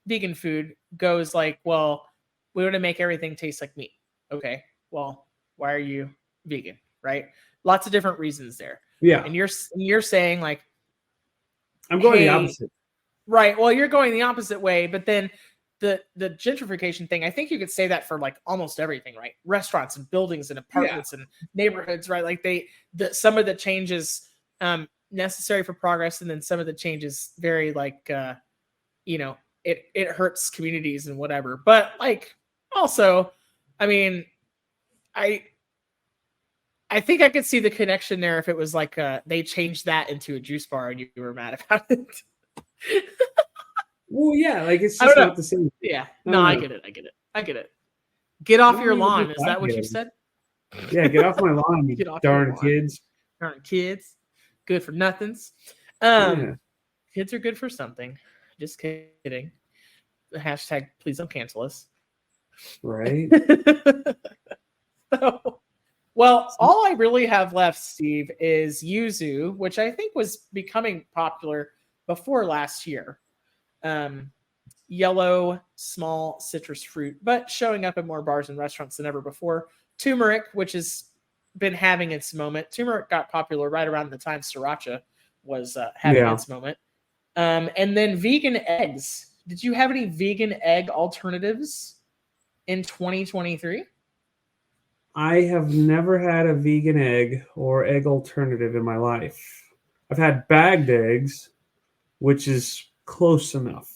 vegan food goes like, well, we want to make everything taste like meat. Okay, well, why are you vegan, right? Lots of different reasons there. Yeah. And you're saying, like, I'm going the opposite. Right. Well, you're going the opposite way, but then the gentrification thing, I think you could say that for like almost everything, right? Restaurants and buildings and apartments and neighborhoods, right? Like some of the changes necessary for progress, and then some of the changes very like it hurts communities and whatever. But like, also, I mean, I think I could see the connection there if it was like they changed that into a juice bar and you were mad about it. Well, yeah, like, it's just not the same. Yeah, no, I get it. Get off your lawn. Is that what you said? Yeah, get off my lawn, you darn kids. Darn kids. Good for nothings. Kids are good for something. Just kidding. The hashtag, please don't cancel us. Right. Well, all I really have left, Steve, is yuzu, which I think was becoming popular before last year. Yellow, small citrus fruit, but showing up at more bars and restaurants than ever before. Turmeric, which has been having its moment. Turmeric got popular right around the time sriracha was having its moment. And then vegan eggs. Did you have any vegan egg alternatives in 2023? I have never had a vegan egg or egg alternative in my life. I've had bagged eggs, which is close enough,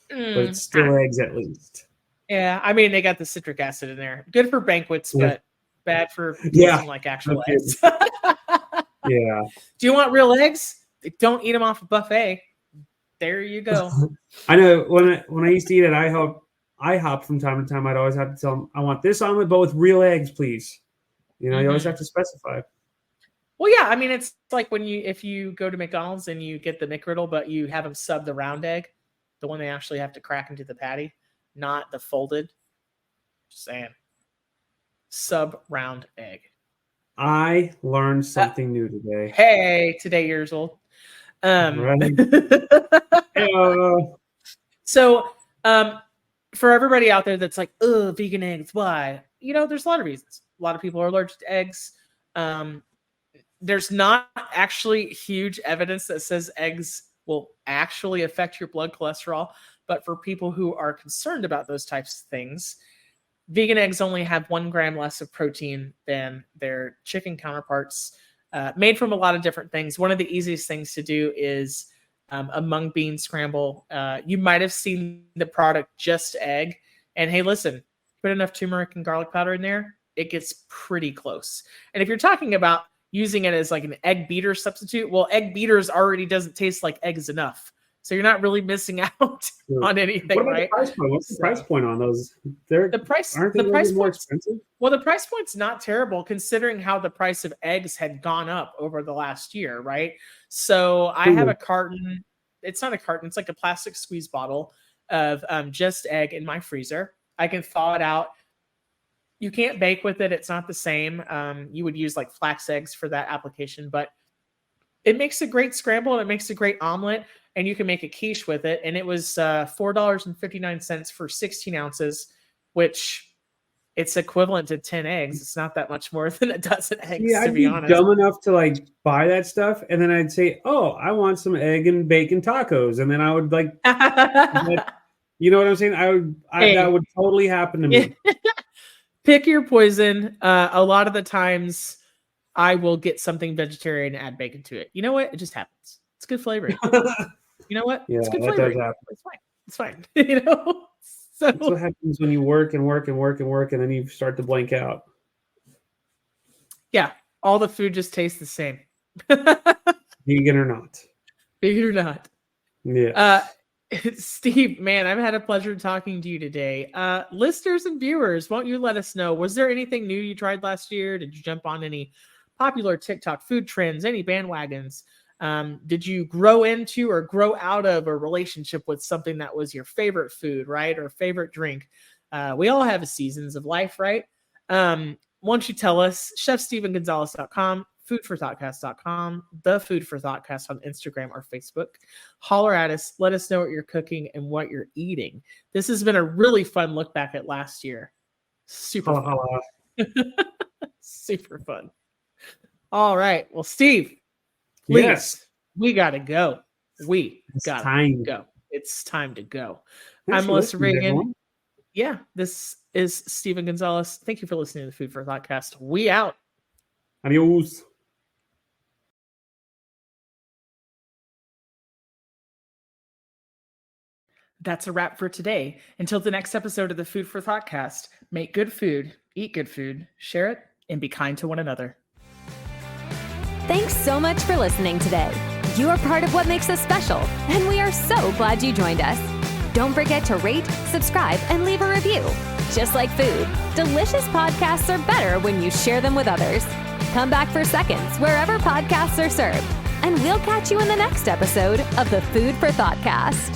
but it's still eggs at least. Yeah, I mean, they got the citric acid in there. Good for banquets, but bad for tasting like actual eggs. Yeah. Do you want real eggs? Don't eat them off a buffet. There you go. I know when I used to eat at IHOP from time to time, I'd always have to tell them, I want this omelet, but with real eggs, please. You always have to specify. Well, yeah, I mean, it's like if you go to McDonald's and you get the McGriddle, but you have them sub the round egg, the one they actually have to crack into the patty, not the folded. Just saying. Sub round egg. I learned something new today. Hey, today years old. Right. So, for everybody out there that's like, "Oh, vegan eggs, why?" There's a lot of reasons. A lot of people are allergic to eggs. There's not actually huge evidence that says eggs will actually affect your blood cholesterol, but for people who are concerned about those types of things, vegan eggs only have 1 gram less of protein than their chicken counterparts, made from a lot of different things. One of the easiest things to do is a mung bean scramble. You might have seen the product Just Egg. And hey, listen, put enough turmeric and garlic powder in there, it gets pretty close. And if you're talking about using it as like an egg beater substitute, well, egg beaters already doesn't taste like eggs enough. So you're not really missing out on anything, What about right? the price point? What's the price point on those? Aren't they The price more point. expensive? Well, the price point's not terrible considering how the price of eggs had gone up over the last year, right? So I have a carton. It's not a carton. It's like a plastic squeeze bottle of just egg in my freezer. I can thaw it out. You can't bake with it. It's not the same. You would use like flax eggs for that application, but it makes a great scramble and it makes a great omelet, and you can make a quiche with it. And it was $4.59 for 16 ounces, which it's equivalent to 10 eggs. It's not that much more than a dozen eggs, Yeah, to I'd be be honest. dumb enough to like buy that stuff, and then I'd say, "Oh, I want some egg and bacon tacos," and then I would like, you know what I'm saying? That would totally happen to me. Pick your poison. A lot of the times, I will get something vegetarian and add bacon to it. You know what? It just happens. It's good flavoring. You know what? Yeah, it's good that flavoring. does happen. It's fine. It's fine. You know. So That's what happens when you work and work and work and work, and then you start to blank out. yeah, all the food just tastes the same. Vegan or not. Vegan or not. Yeah. Steve, man, I've had a pleasure talking to you today. Listeners and viewers, won't you let us know? Was there anything new you tried last year? Did you jump on any popular TikTok food trends, any bandwagons? Did you grow into or grow out of a relationship with something that was your favorite food, right? Or favorite drink? We all have seasons of life, right? Why don't you tell us? ChefStevenGonzalez.com, foodforthoughtcast.com, the Food for Thoughtcast on Instagram or Facebook. Holler at us. Let us know what you're cooking and what you're eating. This has been a really fun look back at last year. Super fun. Super fun. All right. Well, Steve, please, Yes. we got to go. It's Got time. to go. It's time to go. Thanks I'm for Melissa listening, Reagan. everyone. Yeah, this is Steven Gonzalez. Thank you for listening to the Food for Thoughtcast. We out. Adios. That's a wrap for today. Until the next episode of the Food for Thoughtcast, make good food, eat good food, share it, and be kind to one another. Thanks so much for listening today. You are part of what makes us special, and we are so glad you joined us. Don't forget to rate, subscribe, and leave a review. Just like food, delicious podcasts are better when you share them with others. Come back for seconds wherever podcasts are served, and we'll catch you in the next episode of the Food for Thoughtcast.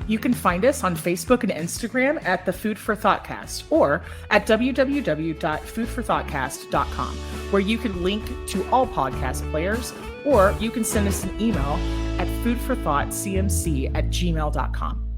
You can find us on Facebook and Instagram at the Food for Thoughtcast or at www.foodforthoughtcast.com, where you can link to all podcast players, or you can send us an email at foodforthoughtcmc@gmail.com.